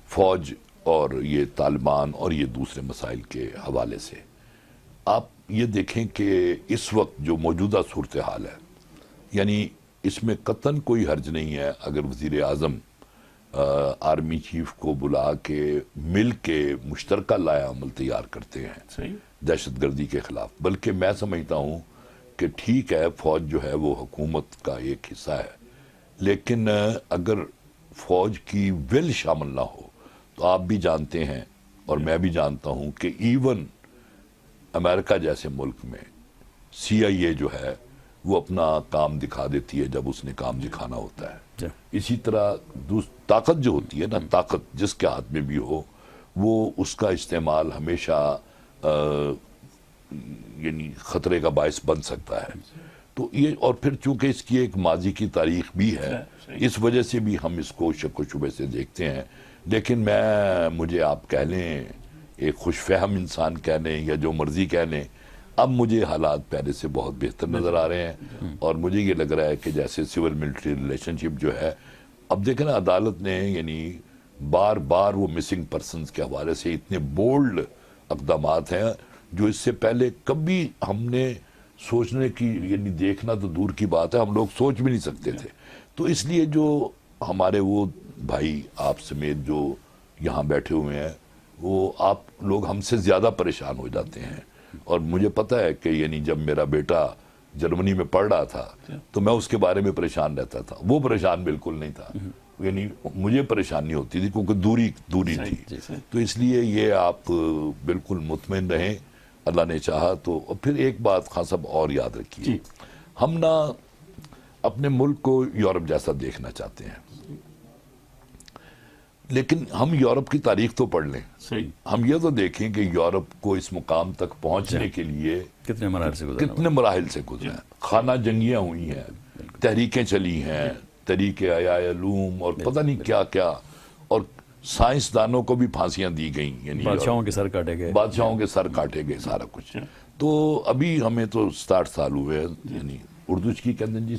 فوج اور یہ طالبان اور یہ دوسرے مسائل کے حوالے سے آپ یہ دیکھیں کہ اس وقت جو موجودہ صورتحال ہے، یعنی اس میں قطعاً کوئی حرج نہیں ہے اگر وزیر اعظم آرمی چیف کو بلا کے مل کے مشترکہ لائحہ عمل تیار کرتے ہیں دہشت گردی کے خلاف. بلکہ میں سمجھتا ہوں کہ ٹھیک ہے فوج جو ہے وہ حکومت کا ایک حصہ ہے، لیکن اگر فوج کی ول شامل نہ ہو تو آپ بھی جانتے ہیں اور میں بھی جانتا ہوں کہ ایون امریکہ جیسے ملک میں سی آئی اے جو ہے وہ اپنا کام دکھا دیتی ہے جب اس نے کام دکھانا ہوتا ہے. اسی طرح طاقت جو ہوتی ہے نا، طاقت جس کے ہاتھ میں بھی ہو وہ اس کا استعمال ہمیشہ یعنی خطرے کا باعث بن سکتا ہے. تو یہ، اور پھر چونکہ اس کی ایک ماضی کی تاریخ بھی ہے، اس وجہ سے بھی ہم اس کو شک و شبے سے دیکھتے ہیں. لیکن مجھے آپ کہہ لیں ایک خوش فہم انسان کہہ لیں یا جو مرضی کہہ لیں، اب مجھے حالات پہلے سے بہت بہتر نظر آ رہے ہیں. اور مجھے یہ لگ رہا ہے کہ جیسے سول ملٹری ریلیشن شپ جو ہے، اب دیکھیں نا عدالت نے یعنی بار بار وہ مسنگ پرسنز کے حوالے سے اتنے بولڈ اقدامات ہیں جو اس سے پہلے کبھی ہم نے سوچنے کی یعنی دیکھنا تو دور کی بات ہے، ہم لوگ سوچ بھی نہیں سکتے تھے. تو اس لیے جو ہمارے وہ بھائی آپ سمیت جو یہاں بیٹھے ہوئے ہیں وہ آپ لوگ ہم سے زیادہ پریشان ہو جاتے ہیں. اور مجھے پتہ ہے کہ یعنی جب میرا بیٹا جرمنی میں پڑھ رہا تھا تو میں اس کے بارے میں پریشان رہتا تھا، وہ پریشان بالکل نہیں تھا. یعنی مجھے پریشانی ہوتی تھی کیونکہ دوری تھی. تو اس لیے یہ آپ بالکل مطمئن رہیں، اللہ نے چاہا تو. اور پھر ایک بات خاص اب اور یاد رکھیے، ہم نہ اپنے ملک کو یورپ جیسا دیکھنا چاہتے ہیں، لیکن ہم یورپ کی تاریخ تو پڑھ لیں. ہم یہ تو دیکھیں کہ یورپ کو اس مقام تک پہنچنے کے لیے کتنے مراحل سے گزرے ہیں. خانہ جنگیاں ہوئی ہیں، تحریکیں چلی ہیں، تحریک احیاء علوم اور پتہ نہیں کیا کیا، اور سائنسدانوں کو بھی پھانسیاں دی گئیں، یعنی بادشاہوں کے سر کاٹے گئے سارا کچھ. تو ابھی ہمیں تو 67 سال ہوئے ہیں، یعنی اردو کی کہتے ہیں جی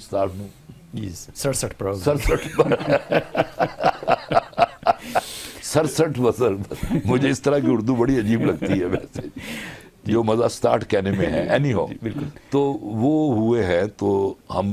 67 وزر. مجھے اس طرح کی اردو بڑی عجیب لگتی ہے ویسے، جو مزہ سٹارٹ کہنے میں ہے. اینی ہو، تو وہ ہوئے ہیں. تو ہم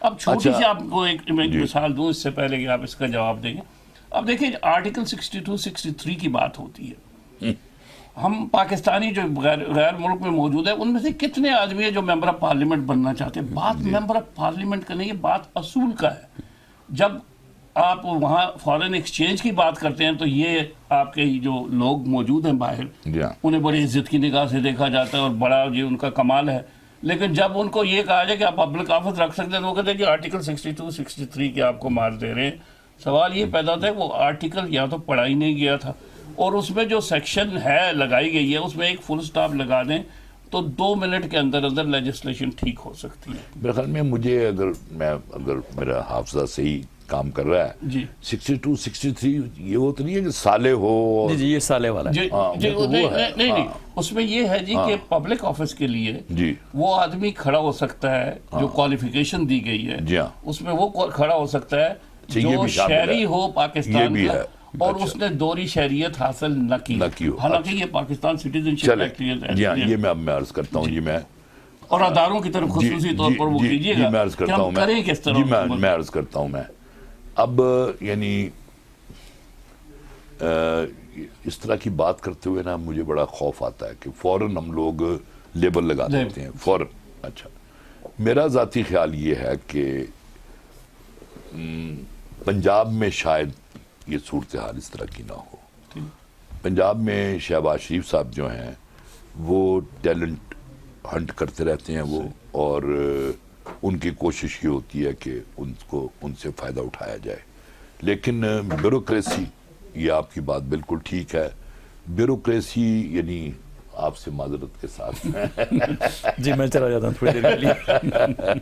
اب چھوٹی سی آپ کو ایک مثال دوں اس سے پہلے کہ آپ اس کا جواب دیں گے. اب دیکھیں آرٹیکل 62 63 کی بات ہوتی ہے. ہم پاکستانی جو غیر ملک میں موجود ہے ان میں سے کتنے آدمی ہیں جو ممبر آف پارلیمنٹ بننا چاہتے ہیں؟ بات ممبر آف پارلیمنٹ کا نہیں ہے، بات اصول کا ہے. جب آپ وہاں فارن ایکسچینج کی بات کرتے ہیں تو یہ آپ کے جو لوگ موجود ہیں باہر انہیں بڑی عزت کی نگاہ سے دیکھا جاتا ہے اور بڑا یہ ان کا کمال ہے. لیکن جب ان کو یہ کہا جائے کہ آپ پبلک آفس رکھ سکتے ہیں تو وہ کہتے ہیں کہ آرٹیکل 62 63 کے آپ کو مار دے رہے ہیں. سوال یہ پیدا ہوتا ہے وہ آرٹیکل یا تو پڑھا ہی نہیں گیا تھا، اور اس میں جو سیکشن ہے لگائی گئی ہے اس میں ایک فل سٹاپ لگا دیں تو 2 منٹ کے اندر اندر لیجسلیشن ٹھیک ہو سکتی ہے. میرے خیال میں مجھے اگر میرا حافظہ صحیح کام کر رہا ہے جی 62 63 یہ وہ تو نہیں ہے کہ سالے ہو. جی یہ سالے والا ہے. نہیں اس میں یہ ہے جی کہ پبلک آفس کے لیے وہ آدمی کھڑا ہو سکتا ہے جو کوالیفیکیشن دی گئی ہے اس میں وہ کھڑا ہو سکتا ہے جو شہری ہو پاکستان کا اور اس نے دوہری شہریت حاصل نہ کی ہو، حالانکہ یہ پاکستان سٹیزن شپ ایکٹ یہ میں عرض کرتا ہوں. یہ میں اور اداروں کی طرف خصوصی طور پر وہ کیجیے گا میں عرض کرتا ہوں کریں کس طرح. میں عرض کرتا ہوں میں اب یعنی اس طرح کی بات کرتے ہوئے نا مجھے بڑا خوف آتا ہے کہ فوراً ہم لوگ لیبل لگا دیتے ہیں فوراً. اچھا میرا ذاتی خیال یہ ہے کہ پنجاب میں شاید یہ صورتحال اس طرح کی نہ ہو. پنجاب میں شہباز شریف صاحب جو ہیں وہ ٹیلنٹ ہنٹ کرتے رہتے ہیں وہ، اور ان کی کوشش یہ ہوتی ہے کہ ان سے فائدہ اٹھایا جائے. لیکن بیوروکریسی، یہ آپ کی بات بالکل ٹھیک ہے، بیوروکریسی یعنی آپ سے معذرت کے ساتھ جی میں چلا جاتا ہوں تھوڑی دیر کے لیے.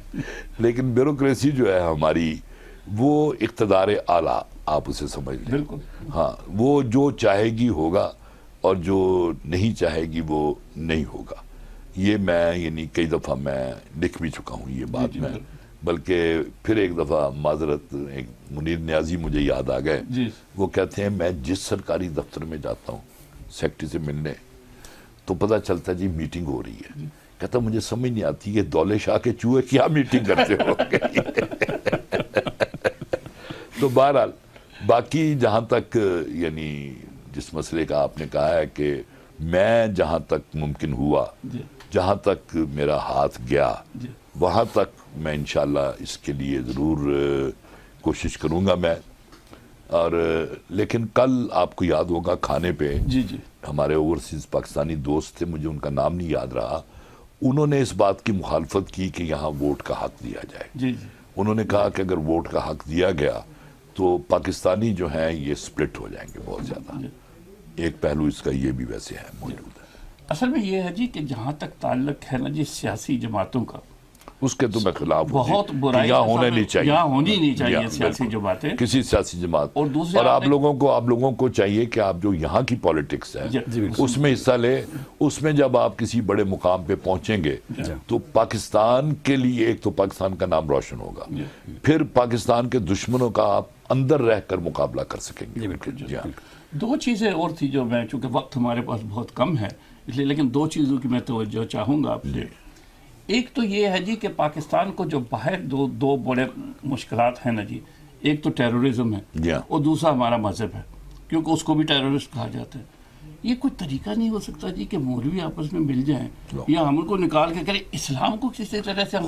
لیکن بیوروکریسی جو ہے ہماری وہ اقتدار اعلیٰ آپ اسے سمجھ لیں. بالکل ہاں، وہ جو چاہے گی ہوگا اور جو نہیں چاہے گی وہ نہیں ہوگا. یہ میں یعنی کئی دفعہ میں لکھ بھی چکا ہوں یہ بات میں، بلکہ پھر ایک دفعہ معذرت ایک منیر نیازی مجھے یاد آ گئے. وہ کہتے ہیں میں جس سرکاری دفتر میں جاتا ہوں سیکرٹری سے ملنے تو پتہ چلتا ہے جی میٹنگ ہو رہی ہے. کہتا مجھے سمجھ نہیں آتی یہ دولے شاہ کے چوہے کیا میٹنگ کرتے ہو. تو بہرحال باقی جہاں تک یعنی جس مسئلے کا آپ نے کہا ہے کہ میں جہاں تک ممکن ہوا، جہاں تک میرا ہاتھ گیا وہاں تک میں انشاءاللہ اس کے لیے ضرور کوشش کروں گا میں. اور لیکن کل آپ کو یاد ہوگا کھانے پہ ہمارے اوورسیز پاکستانی دوست تھے، مجھے ان کا نام نہیں یاد رہا، انہوں نے اس بات کی مخالفت کی کہ یہاں ووٹ کا حق دیا جائے. انہوں نے کہا کہ اگر ووٹ کا حق دیا گیا تو پاکستانی جو ہیں یہ سپلٹ ہو جائیں گے بہت زیادہ. ایک پہلو اس کا یہ بھی ویسے ہے موجود ہے. اصل میں یہ ہے جی کہ جہاں تک تعلق ہے نا جی سیاسی جماعتوں کا، اس کے تو میں خلاف ہوں بہت برائی یہاں ہونے نہیں چاہیے، یہاں ہونی نہیں چاہیے سیاسی جماعتیں، کسی سیاسی جماعت. اور دوسرے اور آپ لوگوں کو چاہیے کہ آپ جو یہاں کی پالیٹکس ہے اس میں حصہ لے. اس میں جب آپ کسی بڑے مقام پہ پہنچیں گے تو پاکستان کے لیے ایک تو پاکستان کا نام روشن ہوگا، پھر پاکستان کے دشمنوں کا آپ اندر رہ کر مقابلہ کر سکیں گے. دو چیزیں اور تھی جو میں، چونکہ وقت ہمارے پاس بہت کم ہے اس لیے، لیکن دو چیزوں کی میں توجہ چاہوں گا آپ سے. ایک تو یہ ہے جی کہ پاکستان کو جو باہر دو بڑے مشکلات ہیں نا جی، ایک تو ٹیرورزم ہے اور دوسرا ہمارا مذہب ہے، کیونکہ اس کو بھی ٹیرورسٹ کہا جاتا ہے. یہ کوئی طریقہ نہیں ہو سکتا جی کہ مولوی آپس میں مل جائیں یا ہم ان کو نکال کے کریں اسلام کو کسی طرح سے ہم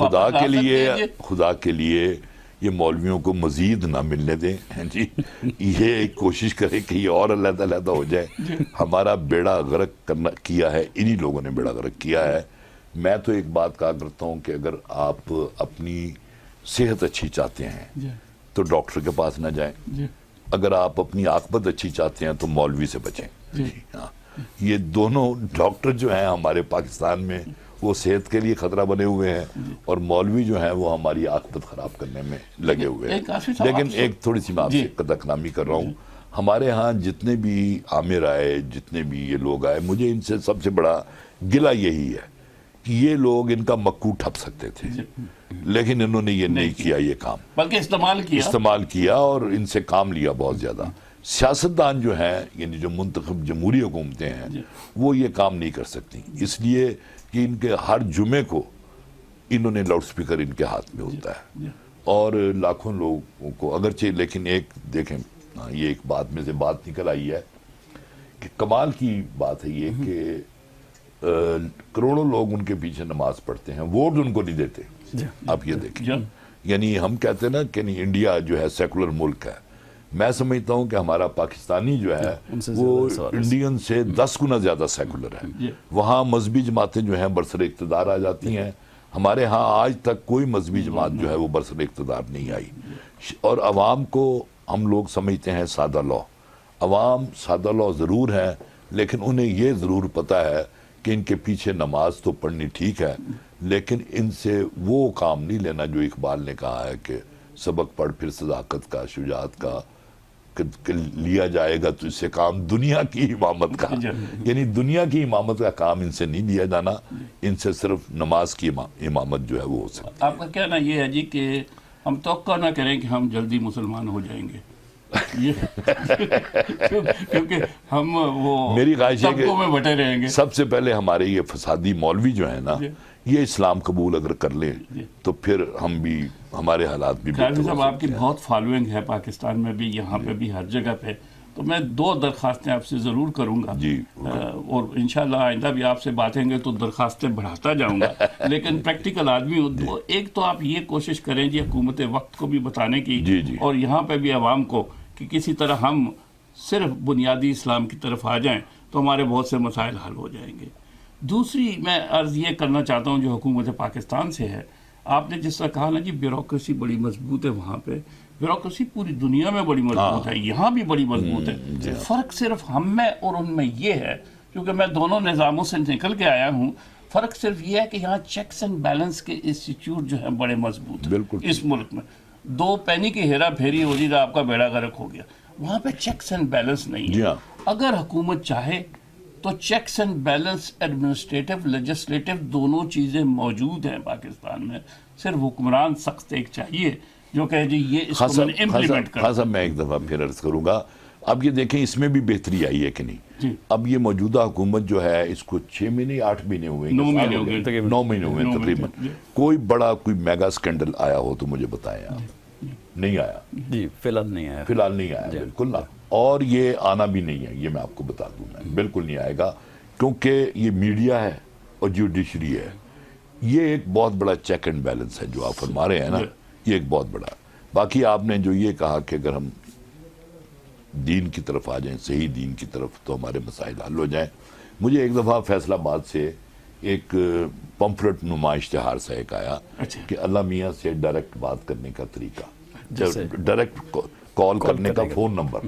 خدا کے لیے یہ مولویوں کو مزید نہ ملنے دیں جی. یہ کوشش کرے کہ یہ اور علیحدہ علیحدہ ہو جائے. ہمارا بیڑا غرق کیا ہے انہی لوگوں نے بیڑا غرق کیا ہے. میں تو ایک بات کہا کرتا ہوں کہ اگر آپ اپنی صحت اچھی چاہتے ہیں تو ڈاکٹر کے پاس نہ جائیں، اگر آپ اپنی عاقبت اچھی چاہتے ہیں تو مولوی سے بچیں. یہ دونوں ڈاکٹر جو ہیں ہمارے پاکستان میں وہ صحت کے لیے خطرہ بنے ہوئے ہیں، اور مولوی جو ہیں وہ ہماری عاقبت خراب کرنے میں لگے ہوئے ہیں. لیکن ایک تھوڑی سی میں آپ سے قطع کلامی کر رہا ہوں. ہمارے ہاں جتنے بھی عامر آئے، جتنے بھی یہ لوگ آئے، مجھے ان سے سب سے بڑا گلہ یہی ہے کہ یہ لوگ ان کا مکو ٹھپ سکتے تھے لیکن انہوں نے یہ نہیں کیا، یہ کام بلکہ استعمال کیا اور ان سے کام لیا بہت زیادہ. سیاستدان جو ہیں یعنی جو منتخب جمہوری حکومتیں ہیں وہ یہ کام نہیں کر سکتی، اس لیے کہ ان کے ہر جمعے کو انہوں نے لاؤڈ سپیکر ان کے ہاتھ میں ہوتا ہے اور لاکھوں لوگوں کو اگرچہ، لیکن ایک دیکھیں یہ ایک بات میں سے بات نکل آئی ہے کہ کمال کی بات ہے یہ کہ کروڑوں لوگ ان کے پیچھے نماز پڑھتے ہیں، ووٹ ان کو نہیں دیتے. آپ یہ دیکھیں، یعنی ہم کہتے ہیں نا کہ انڈیا جو ہے سیکولر ملک ہے، میں سمجھتا ہوں کہ ہمارا پاکستانی جو ہے وہ انڈین سے 10 گنا زیادہ سیکولر ہے. وہاں مذہبی جماعتیں جو ہیں برسر اقتدار آ جاتی ہیں، ہمارے ہاں آج تک کوئی مذہبی جماعت جو ہے وہ برسر اقتدار نہیں آئی. اور عوام کو ہم لوگ سمجھتے ہیں سادہ لو، عوام سادہ لو ضرور ہے، لیکن انہیں یہ ضرور پتہ ہے کہ ان کے پیچھے نماز تو پڑھنی ٹھیک ہے، لیکن ان سے وہ کام نہیں لینا جو اقبال نے کہا ہے کہ سبق پڑھ پھر صداقت کا، شجاعت کا، کہ لیا جائے گا تو اس سے کام دنیا کی امامت کا. یعنی دنیا کی امامت کا کام ان سے نہیں لیا جانا، ان سے صرف نماز کی امامت جو ہے وہ ہو سکتی. آپ کا کہنا یہ ہے جی کہ ہم توقع نہ کریں کہ ہم جلدی مسلمان ہو جائیں گے، کیونکہ ہم وہ میری خواہش ہے طبقوں میں بٹے رہیں گے. سب سے پہلے ہمارے یہ فسادی مولوی جو ہیں نا، یہ اسلام قبول اگر کر لیں تو پھر ہم بھی، ہمارے حالات بھی قاضی صاحب آپ کی بہت فالوئنگ ہے پاکستان میں بھی، یہاں پہ بھی، ہر جگہ پہ. تو میں 2 درخواستیں آپ سے ضرور کروں گا، اور انشاءاللہ آئندہ بھی آپ سے باتیں گے تو درخواستیں بڑھاتا جاؤں گا. لیکن پریکٹیکل آدمی ہوں، ایک تو آپ یہ کوشش کریں جی حکومت وقت کو بھی بتانے کی، اور یہاں پہ بھی عوام کو، کہ کسی طرح ہم صرف بنیادی اسلام کی طرف آ جائیں تو ہمارے بہت سے مسائل حل ہو جائیں گے. دوسری میں عرض یہ کرنا چاہتا ہوں جو حکومت پاکستان سے ہے، آپ نے جس طرح کہا نا جی بیوروکریسی بڑی مضبوط ہے وہاں پہ، بیوروکریسی پوری دنیا میں بڑی مضبوط ہے، یہاں بھی بڑی مضبوط ہے. فرق صرف ہم میں اور ان میں یہ ہے، کیونکہ میں دونوں نظاموں سے نکل کے آیا ہوں، فرق صرف یہ ہے کہ یہاں چیکس اینڈ بیلنس کے انسٹیٹیوٹ جو ہیں بڑے مضبوط ہیں. اس ملک میں 2 پینی کی ہیرا پھیری ہو جی آپ کا بیڑا غرق ہو گیا. وہاں پہ چیکس اینڈ بیلنس نہیں ہے. اگر حکومت چاہے تو checks and balance administrative legislative دونوں چیزیں موجود ہیں پاکستان میں. صرف حکمران سخت ایک چاہیے جو کہ جی یہ اس کو میں امپلیمنٹ کروں. خاصا میں ایک دفعہ پھر عرض کروں گا، اب یہ دیکھیں اس میں بھی بہتری آئی ہے کہ نہیں. اب یہ موجودہ حکومت جو ہے اس کو 6 مہینے 8 مہینے ہوئے، 9 مہینے ہو گئے، 9 مہینے ہوئے تقریباً. کوئی بڑا کوئی میگا سکینڈل آیا ہو تو مجھے بتائیں آپ. نہیں آیا جی، فی الحال نہیں آیا، فی الحال نہیں آیا، بالکل نہ. اور یہ آنا بھی نہیں ہے، یہ میں آپ کو بتا دوں، میں بالکل نہیں آئے گا، کیونکہ یہ میڈیا ہے اور جوڈیشری ہے. یہ ایک بہت بڑا چیک اینڈ بیلنس ہے جو آپ فرما رہے ہیں نا، یہ ایک بہت بڑا. باقی آپ نے جو یہ کہا کہ اگر ہم دین کی طرف آ جائیں، صحیح دین کی طرف، تو ہمارے مسائل حل ہو جائیں. مجھے ایک دفعہ فیصل آباد سے ایک پمفلٹ نما اشتہار سے ایک آیا کہ اللہ میاں سے ڈائریکٹ بات کرنے کا طریقہ، ڈائریکٹ کال کرنے کا فون نمبر.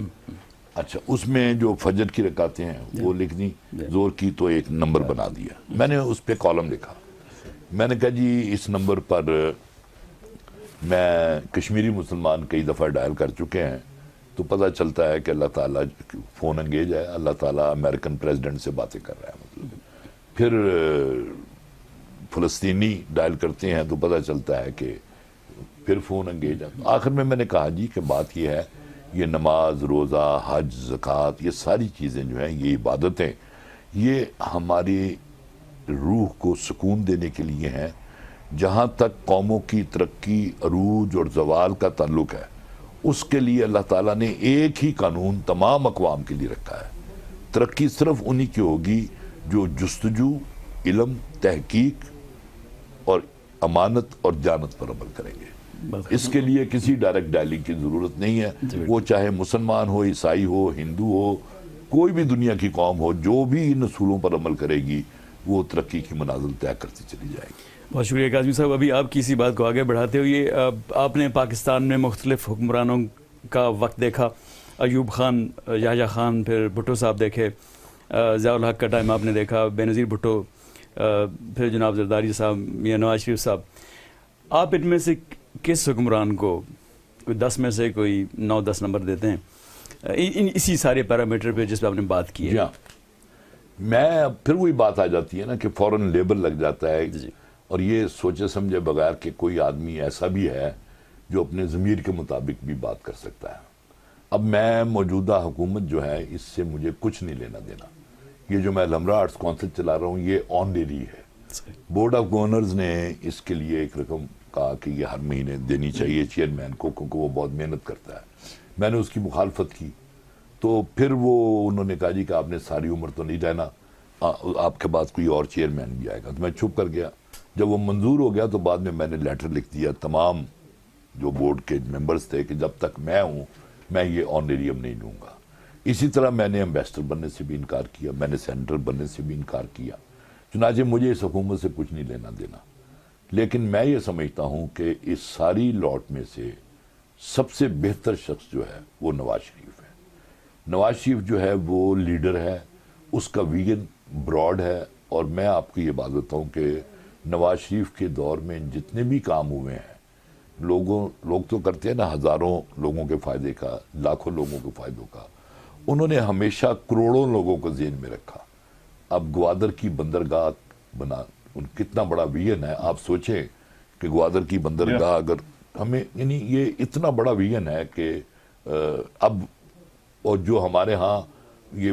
اچھا، اس میں جو فجر کی رکعتیں ہیں وہ لکھ دی، زور کی تو ایک نمبر بنا دیا. میں نے اس پہ کالم لکھا، میں نے کہا جی اس نمبر پر میں کشمیری مسلمان کئی دفعہ ڈائل کر چکے ہیں تو پتہ چلتا ہے کہ اللہ تعالیٰ فون انگیج ہے، اللہ تعالیٰ امریکن پریزیڈنٹ سے باتیں کر رہا ہے. مطلب پھر فلسطینی ڈائل کرتے ہیں تو پتہ چلتا ہے کہ پھر فون انگیج ہے. آخر میں نے کہا جی کہ بات یہ ہے، یہ نماز، روزہ، حج، زکوٰۃ، یہ ساری چیزیں جو ہیں، یہ عبادتیں، یہ ہماری روح کو سکون دینے کے لیے ہیں. جہاں تک قوموں کی ترقی، عروج اور زوال کا تعلق ہے، اس کے لیے اللہ تعالیٰ نے ایک ہی قانون تمام اقوام کے لیے رکھا ہے. ترقی صرف انہی کی ہوگی جو جستجو، علم، تحقیق اور امانت اور دیانت پر عمل کریں گے. اس کے لیے کسی ڈائریکٹ ڈائلنگ کی ضرورت نہیں ہے. وہ چاہے مسلمان ہو، عیسائی ہو، ہندو ہو، کوئی بھی دنیا کی قوم ہو، جو بھی ان اصولوں پر عمل کرے گی وہ ترقی کی منازل طے کرتی چلی جائے گی. بہت شکریہ قاسمی صاحب. ابھی آپ کی اسی بات کو آگے بڑھاتے ہوئے آپ نے پاکستان میں مختلف حکمرانوں کا وقت دیکھا، ایوب خان، یحییٰ خان، پھر بھٹو صاحب دیکھے، ضیاء الحق کا ٹائم آپ نے دیکھا، بے نظیر بھٹو، پھر جناب زرداری صاحب، میاں نواز شریف صاحب. آپ ان میں سے کس حکمران کو کوئی 10 میں سے کوئی 9-10 نمبر دیتے ہیں اسی سارے پیرامیٹر پہ جس پہ آپ نے بات کی ہے؟ میں پھر وہی بات آ جاتی ہے نا کہ فوراً لیبل لگ جاتا ہے. اور یہ سوچے سمجھے بغیر کہ کوئی آدمی ایسا بھی ہے جو اپنے ضمیر کے مطابق بھی بات کر سکتا ہے. اب میں موجودہ حکومت جو ہے اس سے مجھے کچھ نہیں لینا دینا. یہ جو میں الحمراء آرٹس کونسل چلا رہا ہوں یہ آنریری ہے. بورڈ آف گورنرز نے اس کے لیے ایک رقم کہا کہ یہ ہر مہینے دینی چاہیے چیئرمین کو کیونکہ وہ بہت محنت کرتا ہے. میں نے اس کی مخالفت کی تو پھر وہ انہوں نے کہا جی کہ آپ نے ساری عمر تو نہیں رہنا, آپ کے پاس کوئی اور چیئرمین بھی آئے گا. تو میں چھپ کر گیا. جب وہ منظور ہو گیا تو بعد میں نے لیٹر لکھ دیا تمام جو بورڈ کے ممبرز تھے کہ جب تک میں ہوں میں یہ آنریریم نہیں لوں گا. اسی طرح میں نے ایمبیسڈر بننے سے بھی انکار کیا, میں نے سینیٹر بننے سے بھی انکار کیا. چنانچہ مجھے اس حکومت سے کچھ نہیں لینا دینا. لیکن میں یہ سمجھتا ہوں کہ اس ساری لاٹ میں سے سب سے بہتر شخص جو ہے وہ نواز شریف ہے. نواز شریف جو ہے وہ لیڈر ہے, اس کا ویژن براڈ ہے. اور میں آپ کو یہ بات بتاؤں کہ نواز شریف کے دور میں جتنے بھی کام ہوئے ہیں لوگ تو کرتے ہیں نا ہزاروں لوگوں کے فائدے کا, لاکھوں لوگوں کے فائدوں کا. انہوں نے ہمیشہ کروڑوں لوگوں کو ذہن میں رکھا. اب گوادر کی بندرگاہ بنا, کتنا بڑا ویژن ہے. آپ سوچیں کہ گوادر کی بندرگاہ اگر ہمیں, یعنی یہ اتنا بڑا ویژن ہے کہ اب, اور جو ہمارے ہاں یہ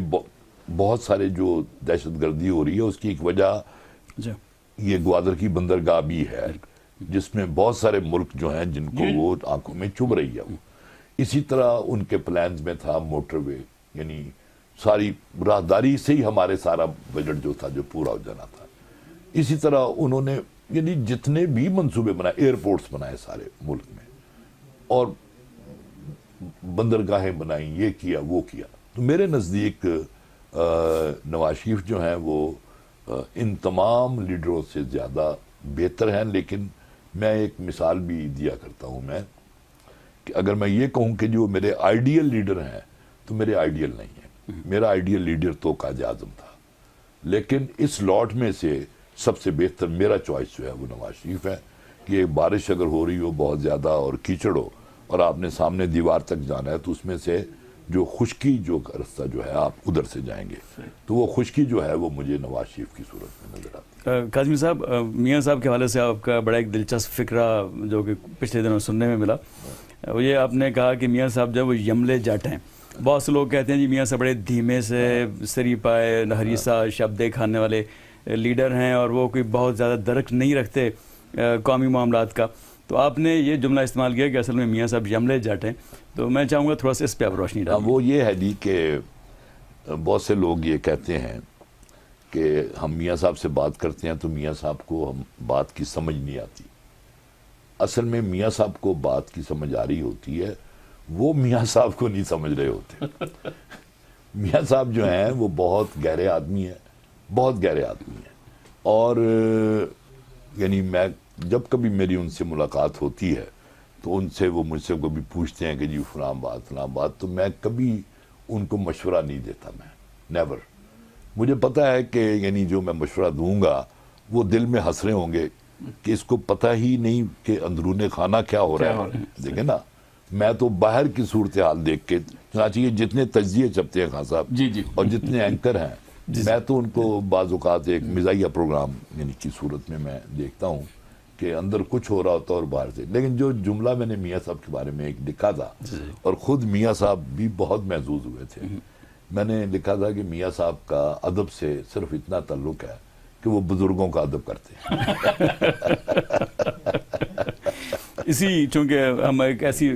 بہت سارے جو دہشت گردی ہو رہی ہے اس کی ایک وجہ یہ گوادر کی بندرگاہ بھی ہے جس میں بہت سارے ملک جو ہیں جن کو وہ آنکھوں میں چبھ رہی ہے. اسی طرح ان کے پلانز میں تھا موٹر وے, یعنی ساری راہداری سے ہی ہمارے سارا بجٹ جو تھا جو پورا ہو جانا تھا. اسی طرح انہوں نے یعنی جتنے بھی منصوبے بنائے, ایئرپورٹس بنائے سارے ملک میں, اور بندرگاہیں بنائیں, یہ کیا وہ کیا. تو میرے نزدیک نواز شریف جو ہیں وہ ان تمام لیڈروں سے زیادہ بہتر ہیں. لیکن میں ایک مثال بھی دیا کرتا ہوں میں کہ اگر میں یہ کہوں کہ جو میرے آئیڈیل لیڈر ہیں تو میرے آئیڈیل نہیں ہیں. میرا آئیڈیل لیڈر تو قائد اعظم تھا, لیکن اس لاٹ میں سے سب سے بہتر میرا چوائس جو ہے وہ نواز شریف ہے. کہ بارش اگر ہو رہی ہو بہت زیادہ اور کیچڑ ہو اور آپ نے سامنے دیوار تک جانا ہے تو اس میں سے جو خشکی جو رستہ جو ہے آپ ادھر سے جائیں گے, تو وہ خشکی جو ہے وہ مجھے نواز شریف کی صورت میں نظر آتی ہے. کاظمی صاحب, میاں صاحب کے حوالے سے آپ کا بڑا ایک دلچسپ فکرہ جو کہ پچھلے دنوں سننے میں ملا, وہ یہ آپ نے کہا کہ میاں صاحب جو وہ یملے جٹ ہیں. بہت سے لوگ کہتے ہیں جی میاں صاحب بڑے دھیمے سے سری پائے ہریسا شبدے کھانے والے لیڈر ہیں اور وہ کوئی بہت زیادہ درک نہیں رکھتے قومی معاملات کا. تو آپ نے یہ جملہ استعمال کیا کہ اصل میں میاں صاحب یملے جٹ ہیں. تو میں چاہوں گا تھوڑا سا اس پہ آپ روشنی ڈالیں. وہ یہ ہے جی کہ بہت سے لوگ یہ کہتے ہیں کہ ہم میاں صاحب سے بات کرتے ہیں تو میاں صاحب کو ہم بات کی سمجھ نہیں آتی. اصل میں میاں صاحب کو بات کی سمجھ آ رہی ہوتی ہے, وہ میاں صاحب کو نہیں سمجھ رہے ہوتے. میاں صاحب جو ہیں وہ بہت گہرے آدمی ہیں, بہت گہرے آدمی ہیں. اور یعنی میں جب کبھی میری ان سے ملاقات ہوتی ہے تو ان سے وہ مجھ سے کبھی پوچھتے ہیں کہ جی فلاں بات, تو میں کبھی ان کو مشورہ نہیں دیتا. میں نیور. مجھے پتہ ہے کہ یعنی جو میں مشورہ دوں گا وہ دل میں ہنس رہے ہوں گے کہ اس کو پتہ ہی نہیں کہ اندرون خانہ کیا ہو رہا ہے. دیکھیں نا, میں تو باہر کی صورتحال دیکھ کے, چنانچہ یہ جتنے تجزیے چھپتے ہیں خان صاحب اور جتنے اینکر ہیں, میں تو ان کو بعض اوقات ایک مزاحیہ پروگرام یعنی کی صورت میں دیکھتا ہوں کہ اندر کچھ ہو رہا ہوتا اور باہر سے. لیکن جو جملہ میں نے میاں صاحب کے بارے میں ایک لکھا تھا, اور خود میاں صاحب بھی بہت محظوظ ہوئے تھے, میں نے لکھا تھا کہ میاں صاحب کا ادب سے صرف اتنا تعلق ہے کہ وہ بزرگوں کا ادب کرتے ہیں. اسی چونکہ ہم ایک ایسی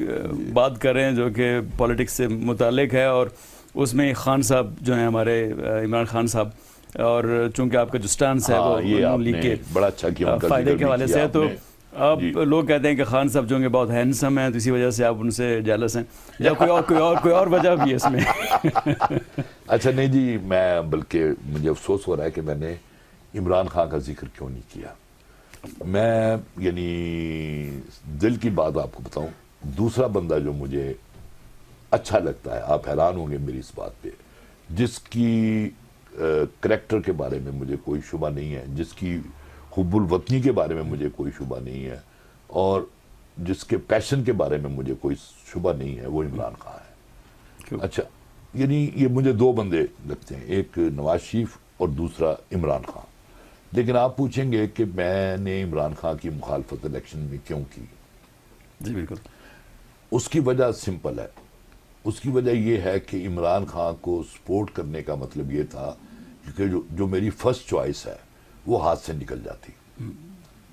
بات کر رہے ہیں جو کہ پولیٹکس سے متعلق ہے, اور اس میں خان صاحب جو ہیں ہمارے عمران خان صاحب, اور چونکہ آپ کا جو سٹانس ہے وہ نون لیگ کے بڑا اچھا کیا فائدے کے حوالے سے ہے, تو اب لوگ کہتے ہیں کہ خان صاحب جو ہیں بہت ہینڈسم ہیں, تو اسی وجہ سے آپ ان سے جیلس ہیں, یا کوئی اور وجہ بھی ہے اس میں؟ اچھا نہیں جی, میں بلکہ مجھے افسوس ہو رہا ہے کہ میں نے عمران خان کا ذکر کیوں نہیں کیا. میں یعنی دل کی بات آپ کو بتاؤں, دوسرا بندہ جو مجھے اچھا لگتا ہے, آپ حیران ہوں گے میری اس بات پہ, جس کی کریکٹر کے بارے میں مجھے کوئی شبہ نہیں ہے, جس کی حب الوطنی کے بارے میں مجھے کوئی شبہ نہیں ہے, اور جس کے پیشن کے بارے میں مجھے کوئی شبہ نہیں ہے, وہ عمران خان ہے. اچھا, یعنی یہ مجھے دو بندے لگتے ہیں, ایک نواز شریف اور دوسرا عمران خان. لیکن آپ پوچھیں گے کہ میں نے عمران خان کی مخالفت الیکشن میں کیوں کی؟ جی بالکل. اس کی وجہ سمپل ہے. اس کی وجہ یہ ہے کہ عمران خان کو سپورٹ کرنے کا مطلب یہ تھا کہ جو میری فرسٹ چوائس ہے وہ ہاتھ سے نکل جاتی.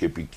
KPK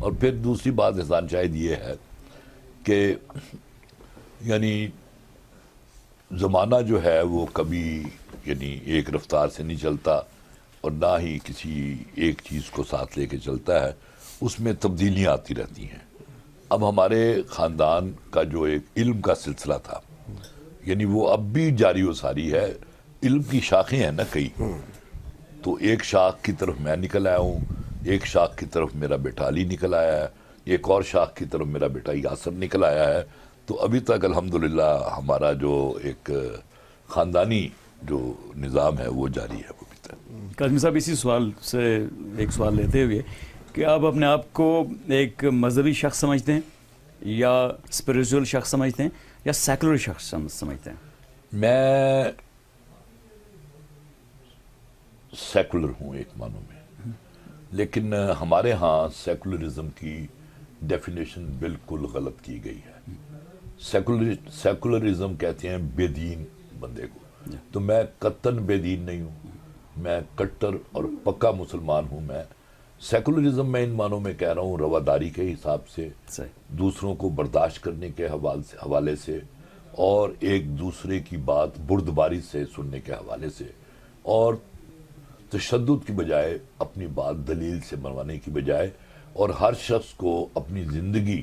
اور پھر دوسری بات احسان شاید یہ ہے کہ یعنی زمانہ جو ہے وہ کبھی یعنی ایک رفتار سے نہیں چلتا اور نہ ہی کسی ایک چیز کو ساتھ لے کے چلتا ہے، اس میں تبدیلیاں آتی رہتی ہیں۔ اب ہمارے خاندان کا جو ایک علم کا سلسلہ تھا یعنی وہ اب بھی جاری و ساری ہے، علم کی شاخیں ہیں نا کئی، تو ایک شاخ کی طرف میں نکل آیا ہوں، ایک شاخ کی طرف میرا بیٹا علی نکل آیا ہے، ایک اور شاخ کی طرف میرا بیٹا یاسر نکل آیا ہے، تو ابھی تک الحمدللہ ہمارا جو ایک خاندانی جو نظام ہے وہ جاری ہے وہ بھی تک۔ قاسمی صاحب اسی سوال سے ایک سوال لیتے ہوئے کہ آپ اپنے آپ کو ایک مذہبی شخص سمجھتے ہیں یا اسپریچول شخص سمجھتے ہیں یا سیکولر شخص سمجھتے ہیں؟ میں سیکولر ہوں ایک معنوں میں، لیکن ہمارے ہاں سیکولرزم کی ڈیفینیشن بالکل غلط کی گئی ہے۔ سیکولرزم کہتے ہیں بے دین بندے کو، تو میں قطعاً بے دین نہیں ہوں، میں کٹر اور پکا مسلمان ہوں۔ میں سیکولرزم میں ان معنوں میں کہہ رہا ہوں رواداری کے حساب سے، دوسروں کو برداشت کرنے کے حوالے سے، اور ایک دوسرے کی بات بردباری سے سننے کے حوالے سے، اور تشدد کی بجائے اپنی بات دلیل سے منوانے کی بجائے، اور ہر شخص کو اپنی زندگی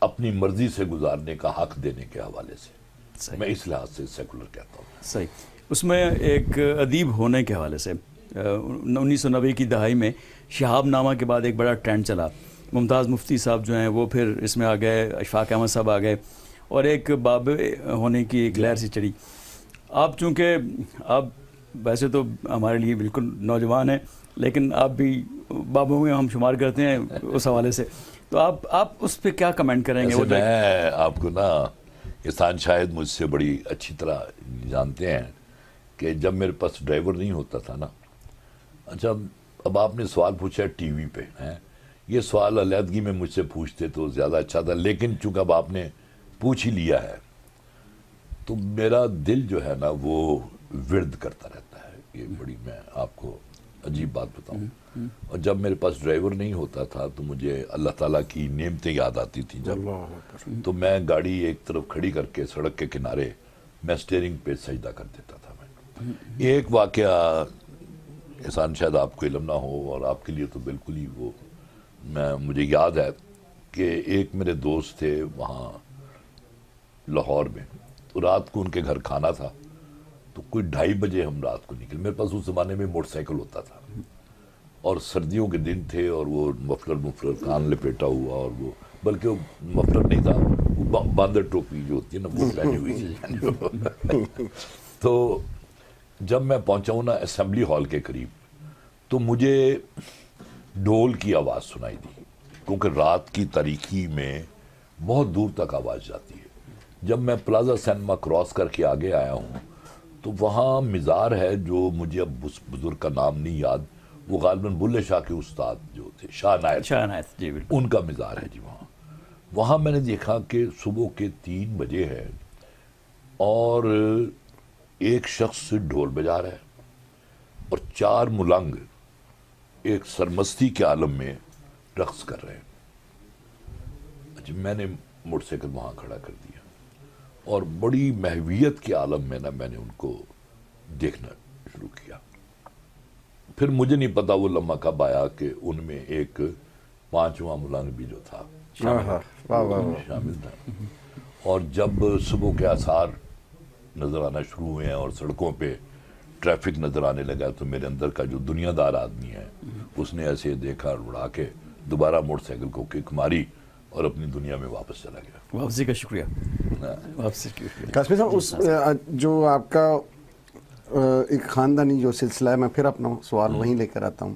اپنی مرضی سے گزارنے کا حق دینے کے حوالے سے، میں اس لحاظ سے سیکولر کہتا ہوں۔ صحیح۔ اس میں ایک ادیب ہونے کے حوالے سے 1990 کی دہائی میں شہاب نامہ کے بعد ایک بڑا ٹرینڈ چلا، ممتاز مفتی صاحب جو ہیں وہ پھر اس میں آ گئے، اشفاق احمد صاحب آ گئے، اور ایک باب ہونے کی ایک لہر سی چڑھی۔ آپ چونکہ آپ ویسے تو ہمارے لیے بالکل نوجوان ہیں، لیکن آپ بھی بابوں میں ہم شمار کرتے ہیں اس حوالے سے، تو آپ اس پہ کیا کمنٹ کریں گے؟ میں آپ کو نا احسان شاہد مجھ سے بڑی اچھی طرح جانتے ہیں کہ جب میرے پاس ڈرائیور نہیں ہوتا تھا نا، اچھا اب آپ نے سوال پوچھا ٹی وی پہ، یہ سوال علیحدگی میں مجھ سے پوچھتے تو زیادہ اچھا تھا، لیکن چونکہ اب آپ نے پوچھ ہی لیا ہے تو میرا دل جو ہے نا وہ ورد کرتا رہتا ہے۔ یہ بڑی میں آپ کو عجیب بات بتاؤں، اور جب میرے پاس ڈرائیور نہیں ہوتا تھا تو مجھے اللہ تعالیٰ کی نعمتیں یاد آتی تھیں جب، تو میں گاڑی ایک طرف کھڑی کر کے سڑک کے کنارے میں اسٹیئرنگ پہ سجدہ کر دیتا تھا۔ میں ایک واقعہ احسان شاید آپ کو علم نہ ہو اور آپ کے لیے تو بالکل ہی وہ مجھے یاد ہے کہ ایک میرے دوست تھے وہاں لاہور میں، تو رات کو ان کے گھر کھانا تھا، تو کوئی 2:30 بجے ہم رات کو نکلے۔ میرے پاس اس زمانے میں موٹر سائیکل ہوتا تھا اور سردیوں کے دن تھے، اور وہ مفلر کان لپیٹا ہوا، اور وہ بلکہ وہ مفلر نہیں تھا، وہ باندر ٹوپی جو ہوتی ہے نا وہ پہنی ہوئی تھی۔ تو جب میں پہنچا ہوں نا اسمبلی ہال کے قریب، تو مجھے ڈھول کی آواز سنائی دی، کیونکہ رات کی تاریکی میں بہت دور تک آواز جاتی ہے۔ جب میں پلازا سینما کراس کر کے آگے آیا ہوں تو وہاں مزار ہے، جو مجھے اب اس بزرگ کا نام نہیں یاد، وہ غالباً بلے شاہ کے استاد جو تھے شاہ نائت جی بالکل، ان کا مزار ہے جی۔ وہاں میں نے دیکھا کہ صبح کے 3 بجے ہے اور ایک شخص ڈھول بجا رہا ہے اور 4 ملنگ ایک سرمستی کے عالم میں رقص کر رہے ہیں۔ اچھا میں نے موٹر سائیکل وہاں کھڑا کر دیا اور بڑی محویت کے عالم میں نا میں نے ان کو دیکھنا شروع کیا۔ پھر مجھے نہیں پتا وہ لمحہ کب آیا کہ ان میں ایک 5واں ملنگ بھی جو تھا شامل تھا، اور جب صبح کے آثار نظر آنا شروع ہوئے ہیں اور سڑکوں پہ ٹریفک نظر آنے لگا، تو میرے اندر کا جو دنیا دار آدمی ہے اس نے ایسے دیکھا اور اڑا کے دوبارہ موٹر سائیکل کو کک ماری اور اپنی دنیا میں واپس چلا گیا۔ واپسی کا شکریہ، واپسی کا شکریہ۔ قاسمی صاحب، اس جو آپ کا ایک خاندانی جو سلسلہ ہے، میں پھر اپنا سوال وہیں لے کر آتا ہوں،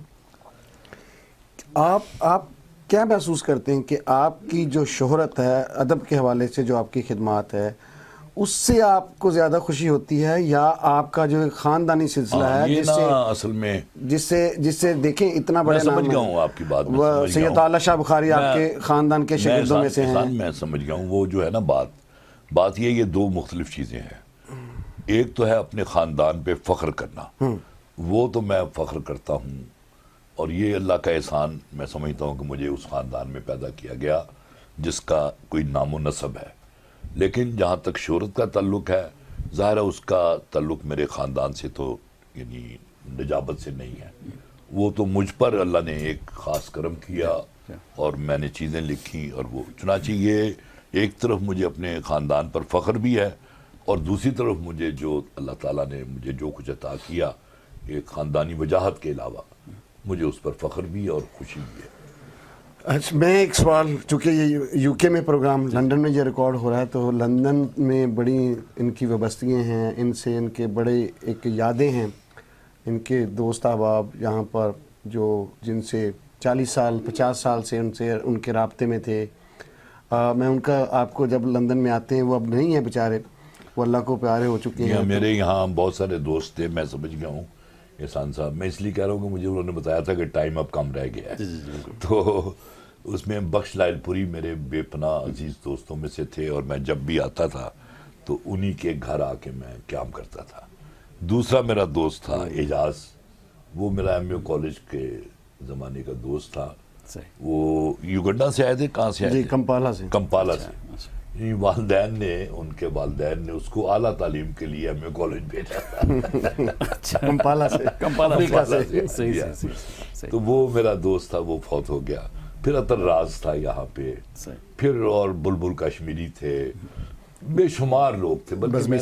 آپ کیا محسوس کرتے ہیں کہ آپ کی جو شہرت ہے ادب کے حوالے سے، جو آپ کی خدمات ہے، اس سے آپ کو زیادہ خوشی ہوتی ہے یا آپ کا جو خاندانی سلسلہ ہے جس سے دیکھیں اتنا بڑے نام ہے، سید اعلیٰ شاہ بخاری آپ کے خاندان کے شاگردوں میں سے ہیں؟ میں سمجھ گیا ہوں وہ جو ہے نا بات یہ 2 مختلف چیزیں ہیں۔ ایک تو ہے اپنے خاندان پہ فخر کرنا، وہ تو میں فخر کرتا ہوں اور یہ اللہ کا احسان میں سمجھتا ہوں کہ مجھے اس خاندان میں پیدا کیا گیا جس کا کوئی نام و نسب ہے. لیکن جہاں تک شہرت کا تعلق ہے، ظاہر ہے اس کا تعلق میرے خاندان سے تو یعنی نجابت سے نہیں ہے. وہ تو مجھ پر اللہ نے ایک خاص کرم کیا اور میں نے چیزیں لکھی، اور وہ چنانچہ یہ ایک طرف مجھے اپنے خاندان پر فخر بھی ہے، اور دوسری طرف مجھے جو اللہ تعالیٰ نے مجھے جو کچھ عطا کیا ایک خاندانی وجاہت کے علاوہ، مجھے اس پر فخر بھی ہے اور خوشی بھی ہے. اچھا، میں ایک سوال، چونکہ یہ یو کے میں پروگرام لندن میں یہ ریکارڈ ہو رہا ہے، تو لندن میں بڑی ان کی وابستگیاں ہیں، ان سے ان کے بڑے ایک یادیں ہیں، ان کے دوست احباب یہاں پر جو جن سے 40 سال 50 سال سے ان کے رابطے میں تھے. میں ان کا آپ کو جب لندن میں آتے ہیں، وہ اب نہیں ہیں بیچارے، وہ اللہ کو پیارے ہو چکے ہیں. میرے یہاں بہت سارے دوست تھے، میں سمجھ گیا ہوں احسان صاحب. میں اس لیے کہہ رہا ہوں کہ مجھے انہوں نے بتایا تھا کہ ٹائم اب کم رہ گیا ہے، تو اس میں بخش لائل پوری میرے بے پناہ عزیز دوستوں میں سے تھے، اور میں جب بھی آتا تھا تو انہی کے گھر آ کے میں قیام کرتا تھا. دوسرا میرا دوست تھا اعجاز، وہ میرا ایم اے کالج کے زمانے کا دوست تھا. وہ یوگنڈا سے آئے تھے. کہاں سے آئے تھے؟ کمپالا سے. کمپالا سے. والدین نے، ان کے والدین نے اس کو اعلیٰ تعلیم کے لیے ایم اے کالج بھیجا تھا. کمپالا سے. کمپالا سے. تو وہ میرا دوست تھا، وہ فوت ہو گیا. پھر اطر راز تھا یہاں پہ، پھر اور بلبل کشمیری تھے، بے شمار لوگ تھے. بزمی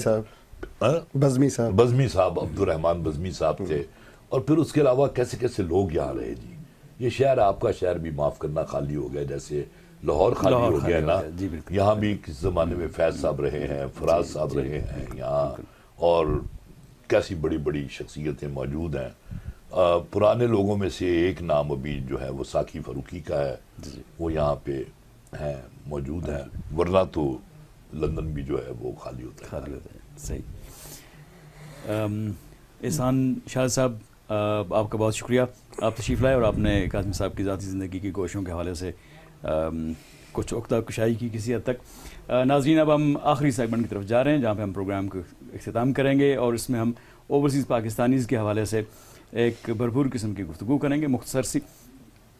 صاحب عبد الرحمان بزمی صاحب تھے. اور پھر اس کے علاوہ کیسے کیسے لوگ یہاں رہے جی. یہ شہر، آپ کا شہر بھی معاف کرنا خالی ہو گیا، جیسے لاہور خالی ہو گیا نا. یہاں بھی کس زمانے میں فیض صاحب رہے ہیں، فراز صاحب رہے ہیں یہاں، اور کیسی بڑی بڑی شخصیتیں موجود ہیں. پرانے لوگوں میں سے ایک نام ابھی جو ہے وہ ساقی فاروقی کا ہے، وہ یہاں پہ ہیں، موجود ہیں. ورنہ تو لندن بھی جو ہے وہ خالی ہوتا ہے. صحیح. احسان شاہ صاحب، آپ کا بہت شکریہ، آپ تشریف لائے اور آپ نے قاسمی صاحب کی ذاتی زندگی کی کوششوں کے حوالے سے کچھ عقدہ کشائی کی کسی حد تک. ناظرین، اب ہم آخری سیگمنٹ کی طرف جا رہے ہیں جہاں پہ ہم پروگرام کو اختتام کریں گے، اور اس میں ہم اوورسیز پاکستانیز کے حوالے سے ایک بھرپور قسم کی گفتگو کریں گے. مختصر سی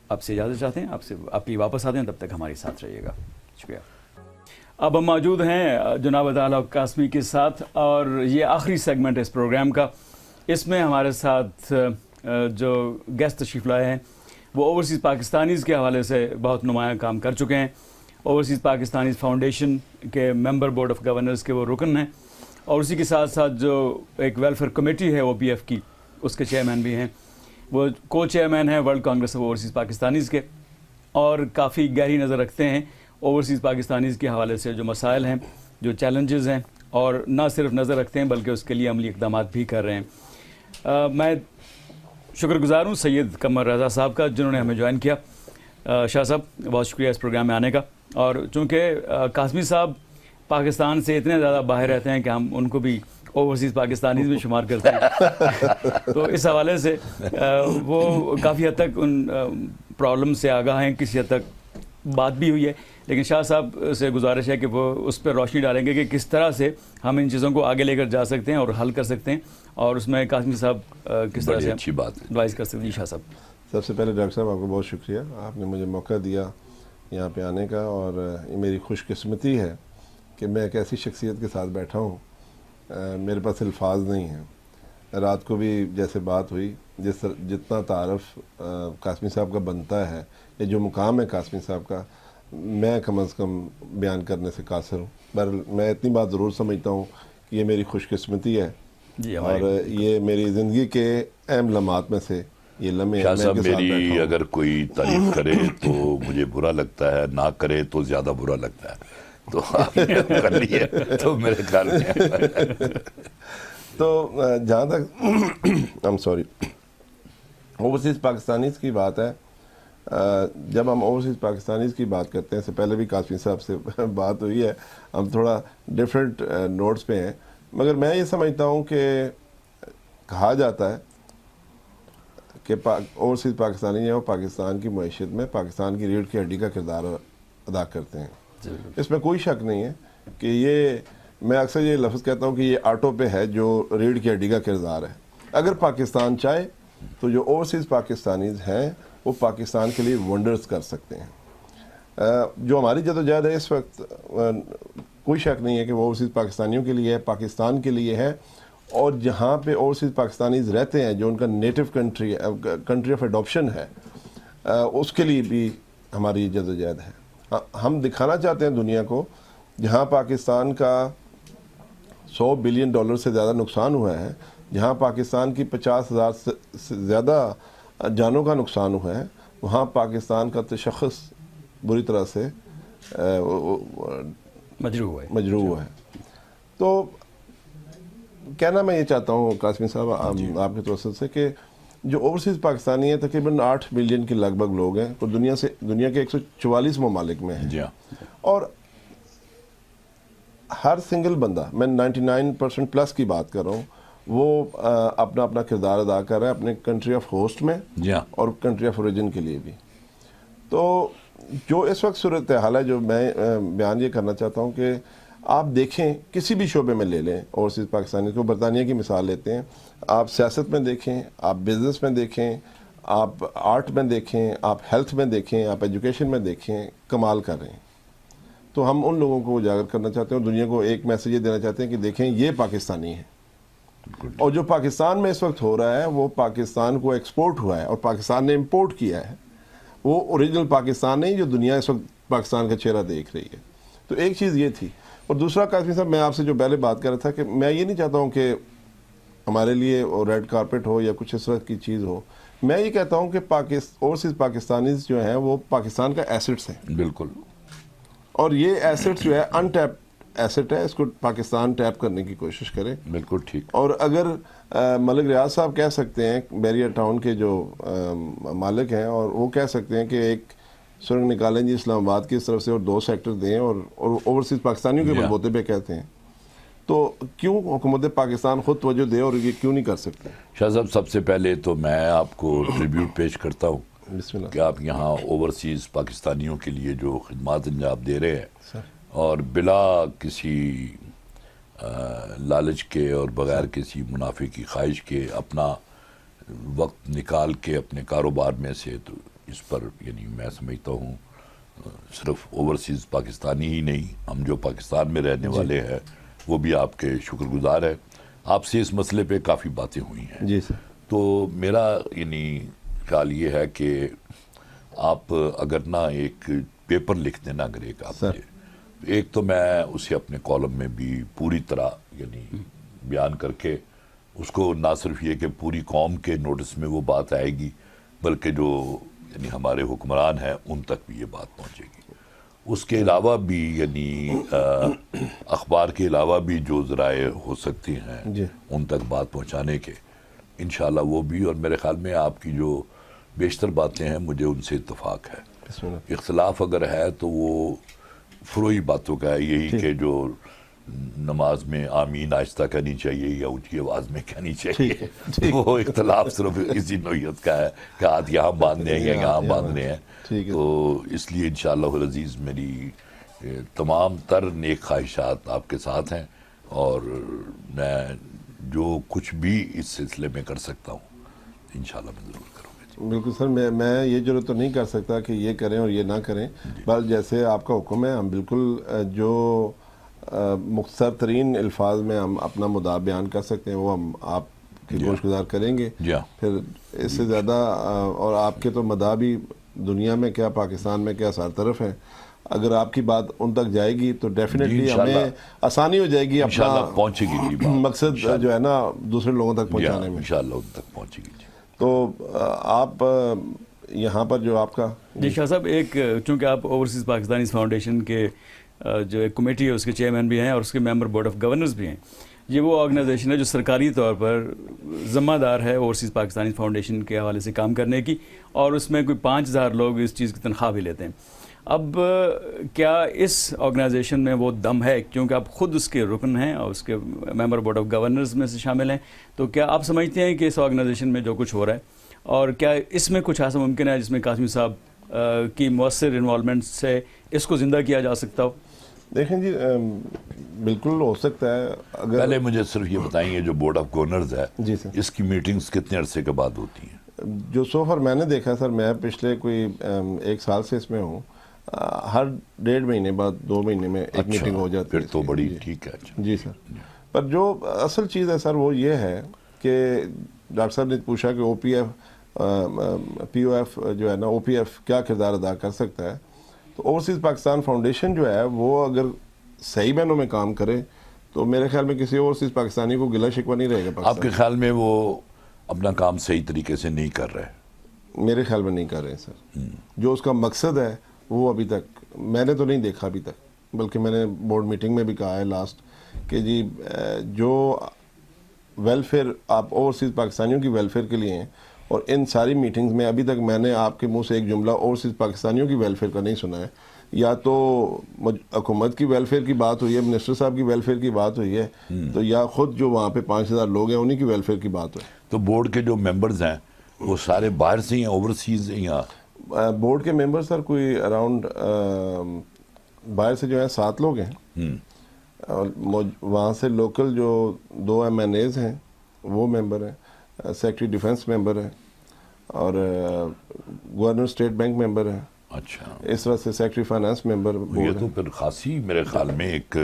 آپ سے اجازت چاہتے ہیں، آپ کی واپس آتے ہیں، تب تک ہمارے ساتھ رہیے گا. شکریہ. اب ہم موجود ہیں جناب عطاءاللہ قاسمی کے ساتھ، اور یہ آخری سیگمنٹ ہے اس پروگرام کا. اس میں ہمارے ساتھ جو گیسٹ تشریف لائے ہیں وہ اوورسیز پاکستانیز کے حوالے سے بہت نمایاں کام کر چکے ہیں. اوورسیز پاکستانیز فاؤنڈیشن کے ممبر بورڈ آف گورنرز کے وہ رکن ہیں، اور اسی کے ساتھ ساتھ جو ایک ویلفیئر کمیٹی ہے او پی ایف کی، اس کے چیئرمین بھی ہیں. وہ کو چیئرمین ہیں world Congress of overseas Pakistanis کے، اور کافی گہری نظر رکھتے ہیں اوورسیز پاکستانیز کے حوالے سے جو مسائل ہیں، جو چیلنجز ہیں، اور نہ صرف نظر رکھتے ہیں بلکہ اس کے لیے عملی اقدامات بھی کر رہے ہیں. میں شکر گزار ہوں سید قمر رضا صاحب کا جنہوں نے ہمیں جوائن کیا. شاہ صاحب بہت شکریہ اس پروگرام میں آنے کا. اور چونکہ قاسمی صاحب پاکستان سے اتنے زیادہ باہر رہتے ہیں کہ ہم ان کو بھی اوورسیز پاکستانیز میں شمار کرتے ہیں، تو اس حوالے سے وہ کافی حد تک ان پرابلم سے آگاہ ہیں. کسی حد تک بات بھی ہوئی ہے، لیکن شاہ صاحب سے گزارش ہے کہ وہ اس پر روشنی ڈالیں گے کہ کس طرح سے ہم ان چیزوں کو آگے لے کر جا سکتے ہیں اور حل کر سکتے ہیں، اور اس میں قاسمی صاحب کس طرح سے اچھی بات ایڈوائز کر سکتے ہیں. شاہ صاحب، سب سے پہلے ڈاکٹر صاحب آپ کو بہت شکریہ، آپ نے مجھے موقع دیا یہاں پہ آنے کا، اور یہ میری خوش قسمتی ہے کہ میں ایک ایسی شخصیت کے ساتھ بیٹھا ہوں. میرے پاس الفاظ نہیں ہیں. رات کو بھی جیسے بات ہوئی، جتنا تعارف قاسمی صاحب کا بنتا ہے، یا جو مقام ہے قاسمی صاحب کا، میں کم از کم بیان کرنے سے قاصر ہوں. بہرحال میں اتنی بات ضرور سمجھتا ہوں کہ یہ میری خوش قسمتی ہے، اور یہ میری زندگی کے اہم لمحات میں سے یہ لمحے. شاہ صاحب، میری اگر کوئی تعریف کرے تو مجھے برا لگتا ہے، نہ کرے تو زیادہ برا لگتا ہے، تو آپ نے کر لیے تو میرے خیال میں. تو جہاں تک اوورسیز پاکستانیز کی بات ہے، جب ہم اوورسیز پاکستانیز کی بات کرتے ہیں، سے پہلے بھی قاسمی صاحب سے بات ہوئی ہے، ہم تھوڑا ڈیفرنٹ نوٹس پہ ہیں، مگر میں یہ سمجھتا ہوں کہ کہا جاتا ہے کہ اوورسیز پاکستانی ہیں وہ پاکستان کی معیشت میں پاکستان کی ریڑھ کی ہڈی کا کردار ادا کرتے ہیں. اس میں کوئی شک نہیں ہے کہ یہ، میں اکثر یہ لفظ کہتا ہوں کہ یہ آٹو پہ ہے جو ریڑھ کی ہڈی کا کردار ہے. اگر پاکستان چاہے تو جو اوورسیز پاکستانیز ہیں وہ پاکستان کے لیے ونڈرز کر سکتے ہیں. جو ہماری جدوجہد ہے اس وقت کوئی شک نہیں ہے کہ وہ اوورسیز پاکستانیوں کے لیے ہے, پاکستان کے لیے ہے, اور جہاں پہ اوورسیز پاکستانیز رہتے ہیں جو ان کا نیٹو کنٹری آف ایڈاپشن ہے اس کے لیے بھی ہماری جدوجہد ہے. ہم دکھانا چاہتے ہیں دنیا کو جہاں پاکستان کا $100 بلین سے زیادہ نقصان ہوا ہے, جہاں پاکستان کی 50,000 سے زیادہ جانوں کا نقصان ہوا ہے, وہاں پاکستان کا تشخص بری طرح سے مجروح ہوا ہے. تو کہنا میں یہ چاہتا ہوں قاسمی صاحب آپ کے توسط سے کہ جو اوورسیز پاکستانی ہیں تقریباً 8 ملین کے لگ بھگ لوگ ہیں, وہ دنیا کے 144 ممالک میں ہیں, اور ہر سنگل بندہ, میں 99% پلس کی بات کر رہا ہوں, وہ اپنا اپنا کردار ادا کر رہا ہے اپنے کنٹری آف ہوسٹ میں اور کنٹری آف اوریجن کے لیے بھی. تو جو اس وقت صورتحال ہے, جو میں بیان یہ کرنا چاہتا ہوں کہ آپ دیکھیں کسی بھی شعبے میں لے لیں اوورسیز پاکستانی کو, برطانیہ کی مثال لیتے ہیں, آپ سیاست میں دیکھیں, آپ بزنس میں دیکھیں, آپ آرٹ میں دیکھیں, آپ ہیلتھ میں دیکھیں, آپ ایجوکیشن میں دیکھیں, کمال کر رہے ہیں. تو ہم ان لوگوں کو اجاگر کرنا چاہتے ہیں اور دنیا کو ایک میسیج یہ دینا چاہتے ہیں کہ دیکھیں یہ پاکستانی ہیں, اور جو پاکستان میں اس وقت ہو رہا ہے وہ پاکستان کو ایکسپورٹ ہوا ہے اور پاکستان نے امپورٹ کیا ہے, وہ اوریجنل پاکستان نہیں جو دنیا اس وقت پاکستان کا چہرہ دیکھ رہی ہے. تو ایک چیز یہ تھی. اور دوسرا قاسمی صاحب, میں آپ سے جو پہلے بات کر رہا تھا کہ میں یہ نہیں چاہتا ہوں کہ ہمارے لیے ریڈ کارپٹ ہو یا کچھ اس طرح کی چیز ہو. میں یہ کہتا ہوں کہ اوورسیز پاکستانیز جو ہیں وہ پاکستان کا ایسٹس ہیں. بالکل. اور یہ ایسٹ جو ہے انٹیپ ایسٹ ہے, اس کو پاکستان ٹیپ کرنے کی کوشش کرے. بالکل ٹھیک. اور اگر ملک ریاض صاحب کہہ سکتے ہیں, بیریا ٹاؤن کے جو مالک ہیں, اور وہ کہہ سکتے ہیں کہ ایک سرنگ نکالیں جی اسلام آباد کی اس طرف سے اور 2 سیکٹر دیں, اور اوورسیز پاکستانیوں کے بلبوتے پہ کہتے ہیں, تو کیوں حکومت پاکستان خود توجہ دے اور یہ کیوں نہیں کر سکتے؟ شاہ صاحب, سب سے پہلے تو میں آپ کو ٹریبیوٹ پیش کرتا ہوں بسم اللہ کہ آپ یہاں اوورسیز پاکستانیوں کے لیے جو خدمات انجام دے رہے ہیں اور بلا کسی لالچ کے اور بغیر کسی منافع کی خواہش کے اپنا وقت نکال کے اپنے کاروبار میں سے, تو اس پر یعنی میں سمجھتا ہوں صرف اوورسیز پاکستانی ہی نہیں, ہم جو پاکستان میں رہنے والے ہیں وہ بھی آپ کے شکر گزار ہے. آپ سے اس مسئلے پہ کافی باتیں ہوئی ہیں. جی سر. تو میرا یعنی خیال یہ ہے کہ آپ اگر نہ ایک پیپر لکھ دینا, اگر ایک تو میں اسے اپنے کالم میں بھی پوری طرح یعنی بیان کر کے اس کو نہ صرف یہ کہ پوری قوم کے نوٹس میں وہ بات آئے گی, بلکہ جو یعنی ہمارے حکمران ہیں ان تک بھی یہ بات پہنچے گی. اس کے علاوہ بھی یعنی اخبار کے علاوہ بھی جو ذرائع ہو سکتی ہیں ان تک بات پہنچانے کے, انشاءاللہ وہ بھی. اور میرے خیال میں آپ کی جو بیشتر باتیں ہیں مجھے ان سے اتفاق ہے. اختلاف اگر ہے تو وہ فروئی باتوں کا ہے, یہی کہ جو نماز میں آمین آہستہ کرنی چاہیے یا اونچی آواز میں کہنی چاہیے, وہ اختلاف صرف اسی نوعیت کا ہے کہ ہاتھ یہاں باندھنے ہیں یا یہاں باندھنے ہیں. تو اس لیے انشاءاللہ العزیز میری تمام تر نیک خواہشات آپ کے ساتھ ہیں, اور میں جو کچھ بھی اس سلسلے میں کر سکتا ہوں انشاءاللہ میں ضرور کروں گا. بالکل سر, میں یہ ضرورت تو نہیں کر سکتا کہ یہ کریں اور یہ نہ کریں, بل جیسے آپ کا حکم ہے ہم بالکل جو مختصر ترین الفاظ میں ہم اپنا مدعا بیان کر سکتے ہیں وہ ہم آپ کی گوش گزار کریں گے. پھر اس سے زیادہ, اور آپ کے تو مدعا بھی دنیا میں کیا پاکستان میں کیا ہر طرف ہے, اگر آپ کی بات ان تک جائے گی تو ڈیفینیٹلی ہمیں آسانی ہو جائے گی اپنا پہنچے گی مقصد جو ہے نا دوسرے لوگوں تک پہنچانے میں, انشاءاللہ ان تک پہنچے گی. تو آپ یہاں پر جو آپ کا جی شاہ صاحب, ایک چونکہ آپ اوورسیز پاکستانی فاؤنڈیشن کے جو ایک کمیٹی ہے اس کے چیئرمین بھی ہیں اور اس کے ممبر بورڈ آف گورنرز بھی ہیں, یہ وہ آرگنائزیشن ہے جو سرکاری طور پر ذمہ دار ہے اوورسیز پاکستانی فاؤنڈیشن کے حوالے سے کام کرنے کی, اور اس میں کوئی 5000 لوگ اس چیز کی تنخواہ بھی لیتے ہیں. اب کیا اس آرگنائزیشن میں وہ دم ہے, کیونکہ آپ خود اس کے رکن ہیں اور اس کے ممبر بورڈ آف گورنرز میں سے شامل ہیں, تو کیا آپ سمجھتے ہیں کہ اس آرگنائزیشن میں جو کچھ ہو رہا ہے, اور کیا اس میں کچھ ایسا ممکن ہے جس میں قاسمی صاحب کی مؤثر انوالومنٹ سے اس کو زندہ کیا جا سکتا ہو؟ دیکھیں جی بالکل ہو سکتا ہے. اگر پہلے مجھے صرف یہ بتائیں گے جو بورڈ آف گورنرز ہے جی سر, اس کی میٹنگز کتنے عرصے کے بعد ہوتی ہیں؟ جو سو فار میں نے دیکھا سر, میں پچھلے کوئی 1 سال سے اس میں ہوں, ہر 1.5 مہینے بعد 2 مہینے میں ایک میٹنگ ہو جاتی ہے. پھر تو بڑی ٹھیک ہے. جی سر, پر جو اصل چیز ہے سر وہ یہ ہے کہ ڈاکٹر صاحب نے پوچھا کہ او P F P O F جو ہے نا, او پی ایف کیا کردار ادا کر سکتا ہے. تو اوورسیز پاکستان فاؤنڈیشن جو ہے وہ اگر صحیح معنوں میں کام کرے تو میرے خیال میں کسی اوورسیز پاکستانی کو گلہ شکوہ نہیں رہے گا. آپ کے خیال میں وہ اپنا کام صحیح طریقے سے نہیں کر رہے؟ میرے خیال میں نہیں کر رہے سر. جو اس کا مقصد ہے وہ ابھی تک میں نے تو نہیں دیکھا ابھی تک, بلکہ میں نے بورڈ میٹنگ میں بھی کہا ہے لاسٹ کہ جی جو ویلفیئر آپ اوورسیز پاکستانیوں کی ویلفیئر کے لیے ہیں, اور ان ساری میٹنگز میں ابھی تک میں نے آپ کے منہ سے ایک جملہ اوورسیز پاکستانیوں کی ویلفیئر کا نہیں سنا ہے. یا تو حکومت کی ویلفیئر کی بات ہوئی ہے, منسٹر صاحب کی ویلفیئر کی بات ہوئی ہے, تو یا خود جو وہاں پہ 5000 لوگ ہیں انہی کی ویلفیئر کی بات ہوئی. تو بورڈ کے جو ممبرز ہیں وہ سارے باہر سے ہیں, اوورسیز ہیں یا؟ بورڈ کے ممبر سر کوئی اراؤنڈ باہر سے جو ہیں 7 لوگ ہیں, اور وہاں سے لوکل جو 2 MNAs ہیں وہ ممبر ہیں, سیکرٹری ڈیفنس ممبر ہیں, اور گورنر اسٹیٹ بینک ممبر ہیں. اچھا, اس طرح سے سیکرٹری فائنانس ممبر. یہ تو پھر خاصی میرے خیال میں ایک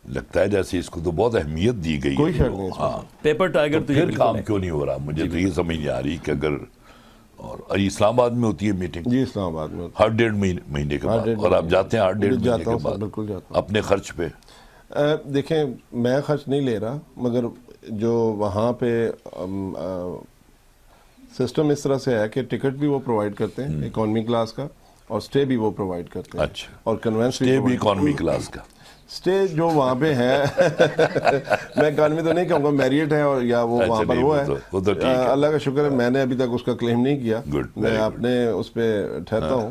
لگتا ہے جیسے اس کو تو بہت اہمیت دی گئی. کوئی شک نہیں. ہاں, پیپر ٹائگر تو پھر کام کیوں نہیں ہو رہا؟ مجھے تو یہ سمجھ نہیں آ رہی کہ اگر, اور اسلام آباد میں ہوتی ہے میٹنگ؟ جی اسلام آباد میں ہر 1.5 مہینے کے بعد, اور آپ جاتے ہیں ہر 1.5 مہینے کے بعد؟ بالکل جاتا ہوں اپنے خرچ پہ؟ دیکھیں میں خرچ نہیں لے رہا, مگر جو وہاں پہ سسٹم اس طرح سے ہے کہ ٹکٹ بھی وہ پرووائڈ کرتے ہیں اکانومی کلاس کا, اور سٹے بھی وہ پرووائڈ کرتے ہیں. اچھا, اور کنوینس سٹے بھی اکانومی کلاس کا؟ سٹے جو وہاں پہ ہے میں اکانومی تو نہیں کہوں گا, میریٹ ہے اور یا وہ وہاں پر وہ ہے. اللہ کا شکر ہے میں نے ابھی تک اس کا کلیم نہیں کیا, میں اپنے اس پہ ٹھہرتا ہوں.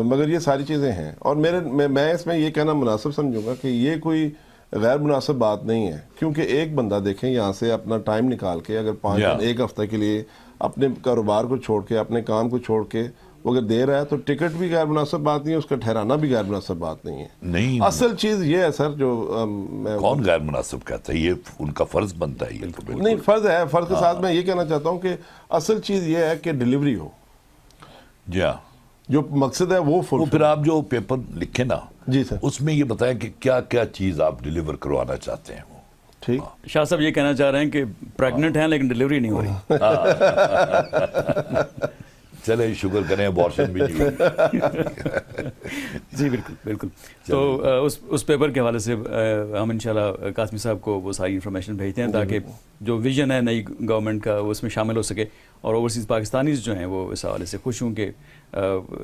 مگر یہ ساری چیزیں ہیں, اور میں اس میں یہ کہنا مناسب سمجھوں گا کہ یہ کوئی غیر مناسب بات نہیں ہے, کیونکہ ایک بندہ دیکھیں یہاں سے اپنا ٹائم نکال کے اگر 5 دن 1 ہفتہ کے لیے اپنے کاروبار کو چھوڑ کے اپنے کام کو چھوڑ کے وہ اگر دے رہا ہے تو ٹکٹ بھی غیر مناسب بات نہیں ہے, اس کا ٹھہرانا بھی غیر مناسب بات نہیں ہے. نہیں, اصل چیز یہ ہے سر جو کون غیر مناسب کہتا ہے؟ یہ ان کا فرض بنتا ہے. یہ تو نہیں فرض ہے, فرض کے ساتھ میں یہ کہنا چاہتا ہوں کہ اصل چیز یہ ہے کہ ڈیلیوری ہو. جی ہاں, جو مقصد ہے وہ فل. پھر آپ جو پیپر لکھیں نا جی سر, اس میں یہ بتائیں کہ کیا کیا چیز آپ ڈیلیور کروانا چاہتے ہیں. وہ ٹھیک. شاہ صاحب یہ کہنا چاہ رہے ہیں کہ پریگننٹ ہیں لیکن ڈیلیوری نہیں ہو رہی. چلے شکر کریں ابارشن بھی نہیں ہوئی. جی بالکل بالکل. تو اس پیپر کے حوالے سے ہم انشاءاللہ قاسمی صاحب کو وہ ساری انفارمیشن بھیجتے ہیں تاکہ جو ویژن ہے نئی گورنمنٹ کا وہ اس میں شامل ہو سکے, اور اوورسیز پاکستانیز جو ہیں وہ اس حوالے سے خوش ہوں کہ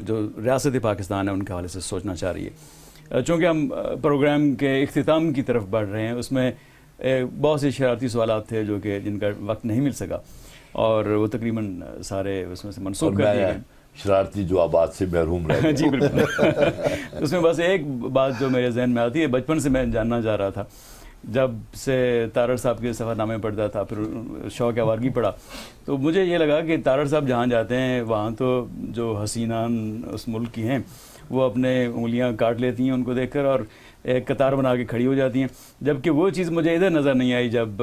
جو ریاست پاکستان ہے ان کے حوالے سے سوچنا چاہ رہی ہے. چونکہ ہم پروگرام کے اختتام کی طرف بڑھ رہے ہیں, اس میں بہت سے شرارتی سوالات تھے جو کہ جن کا وقت نہیں مل سکا, اور وہ تقریباً سارے اس میں سے منسوخ کر دیے گئے. شرارتی جوابات سے محروم رہے. جی بالکل. اس میں بس ایک بات جو میرے ذہن میں آتی ہے, بچپن سے میں جاننا چاہ رہا تھا, جب سے تارڑ صاحب کے سفر نامے پڑھتا تھا, پھر شوق آوارگی پڑھا, تو مجھے یہ لگا کہ تارڑ صاحب جہاں جاتے ہیں وہاں تو جو حسینان اس ملک کی ہیں وہ اپنے انگلیاں کاٹ لیتی ہیں ان کو دیکھ کر, اور ایک قطار بنا کے کھڑی ہو جاتی ہیں, جبکہ وہ چیز مجھے ادھر نظر نہیں آئی جب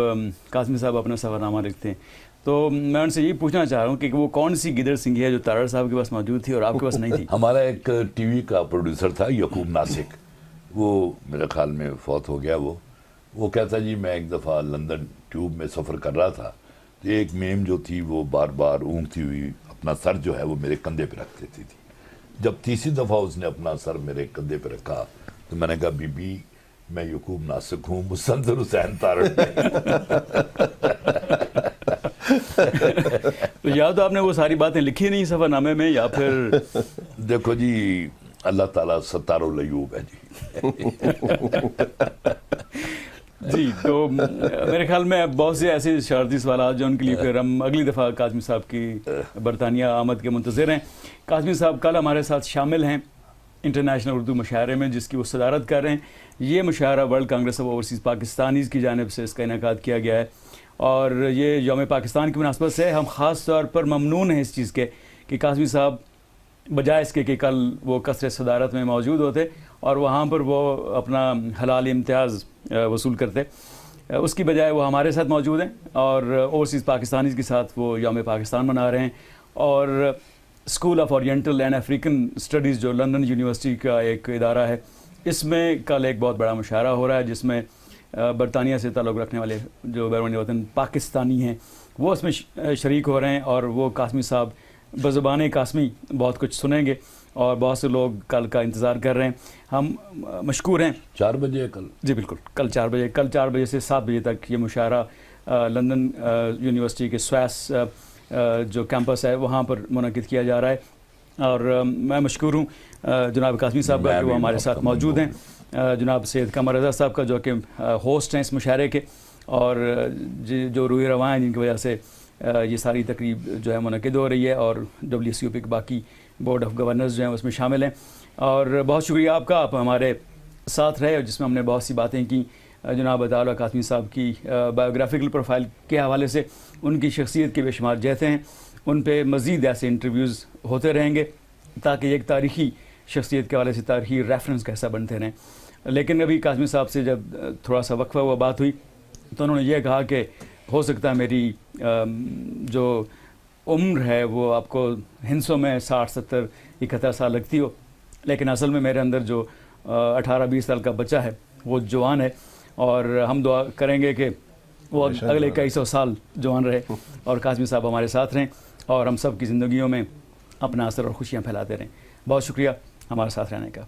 قاسمی صاحب اپنا سفر نامہ لکھتے ہیں. تو میں ان سے یہ پوچھنا چاہ رہا ہوں کہ وہ کون سی گدڑ سنگھی ہے جو تارڑ صاحب کے پاس موجود تھی اور آپ کے پاس نہیں تھی؟ ہمارا ایک ٹی وی کا پروڈیوسر تھا یعقوب ناسک, وہ میرے خیال میں فوت ہو گیا. وہ کہتا جی میں ایک دفعہ لندن ٹیوب میں سفر کر رہا تھا, تو ایک میم جو تھی وہ بار بار اونگتی ہوئی اپنا سر جو ہے وہ میرے کندھے پہ رکھ دیتی تھی. جب تیسری دفعہ اس نے اپنا سر میرے کندھے پہ رکھا تو میں نے کہا بی بی میں یعقوب ناسک ہوں, مسنظر حسین تارڑ. تو یا تو آپ نے وہ ساری باتیں لکھی نہیں سفر نامے میں, یا پھر دیکھو جی اللہ تعالیٰ ستار العیوب ہے جی. جی تو میرے خیال میں بہت سے ایسے شرارتی سوالات جو ان کے لیے پھر ہم اگلی دفعہ قاسمی صاحب کی برطانیہ آمد کے منتظر ہیں. قاسمی صاحب کل ہمارے ساتھ شامل ہیں انٹرنیشنل اردو مشاعرے میں, جس کی وہ صدارت کر رہے ہیں. یہ مشاعرہ world Congress of overseas Pakistanis کی جانب سے اس کا انعقاد کیا گیا ہے, اور یہ یوم پاکستان کی مناسبت سے ہم خاص طور پر ممنون ہیں اس چیز کے کہ قاسمی صاحب بجائے اس کے کہ کل وہ قصر صدارت میں موجود ہوتے اور وہاں پر وہ اپنا حلال امتیاز وصول کرتے. اس کی بجائے وہ ہمارے ساتھ موجود ہیں اور اوورسیز پاکستانیز کے ساتھ وہ یوم پاکستان منا رہے ہیں. اور school of oriental and African studies جو لندن یونیورسٹی کا ایک ادارہ ہے, اس میں کل ایک بہت بڑا مشاعرہ ہو رہا ہے جس میں برطانیہ سے تعلق رکھنے والے جو بیرون وطن پاکستانی ہیں وہ اس میں شریک ہو رہے ہیں. اور وہ قاسمی صاحب بزبان قاسمی بہت کچھ سنیں گے اور بہت سے لوگ کل کا انتظار کر رہے ہیں. ہم مشکور ہیں. 4 بجے کل؟ جی بالکل, کل 4 بجے سے 7 بجے تک یہ مشاعرہ لندن یونیورسٹی کے سویس جو کیمپس ہے وہاں پر منعقد کیا جا رہا ہے. اور میں مشکور ہوں جناب قاسمی صاحب کا کہ وہ ہمارے ساتھ موجود ہیں. جناب سید قمر رضا صاحب کا جو کہ ہوسٹ ہیں اس مشاعرے کے, اور جو روح رواں ہیں جن کی وجہ سے یہ ساری تقریب جو ہے منعقد ہو رہی ہے, اور WCOP کے باقی بورڈ آف گورنرز جو ہیں اس میں شامل ہیں. اور بہت شکریہ آپ کا, آپ ہمارے ساتھ رہے جس میں ہم نے بہت سی باتیں کی جناب عطا اللہ قاسمی صاحب کی بایوگرافیکل پروفائل کے حوالے سے. ان کی شخصیت کے بے شمار جہتیں ہیں, ان پہ مزید ایسے انٹرویوز ہوتے رہیں گے تاکہ ایک تاریخی شخصیت کے حوالے سے تاریخی ریفرنس کا حصہ بنتے رہیں. لیکن ابھی قاسمی صاحب سے جب تھوڑا سا وقفہ ہوا بات ہوئی تو انہوں نے یہ کہا کہ ہو سکتا ہے میری جو عمر ہے وہ آپ کو ہندسوں میں 60 70 71 سال لگتی ہو, لیکن اصل میں میرے اندر جو 18 20 سال کا بچہ ہے وہ جوان ہے. اور ہم دعا کریں گے کہ وہ اگلے کئی سو سال جوان رہے اور قاسمی صاحب ہمارے ساتھ رہیں اور ہم سب کی زندگیوں میں اپنا اثر اور خوشیاں پھیلاتے رہیں. بہت شکریہ ہمارے ساتھ رہنے کا.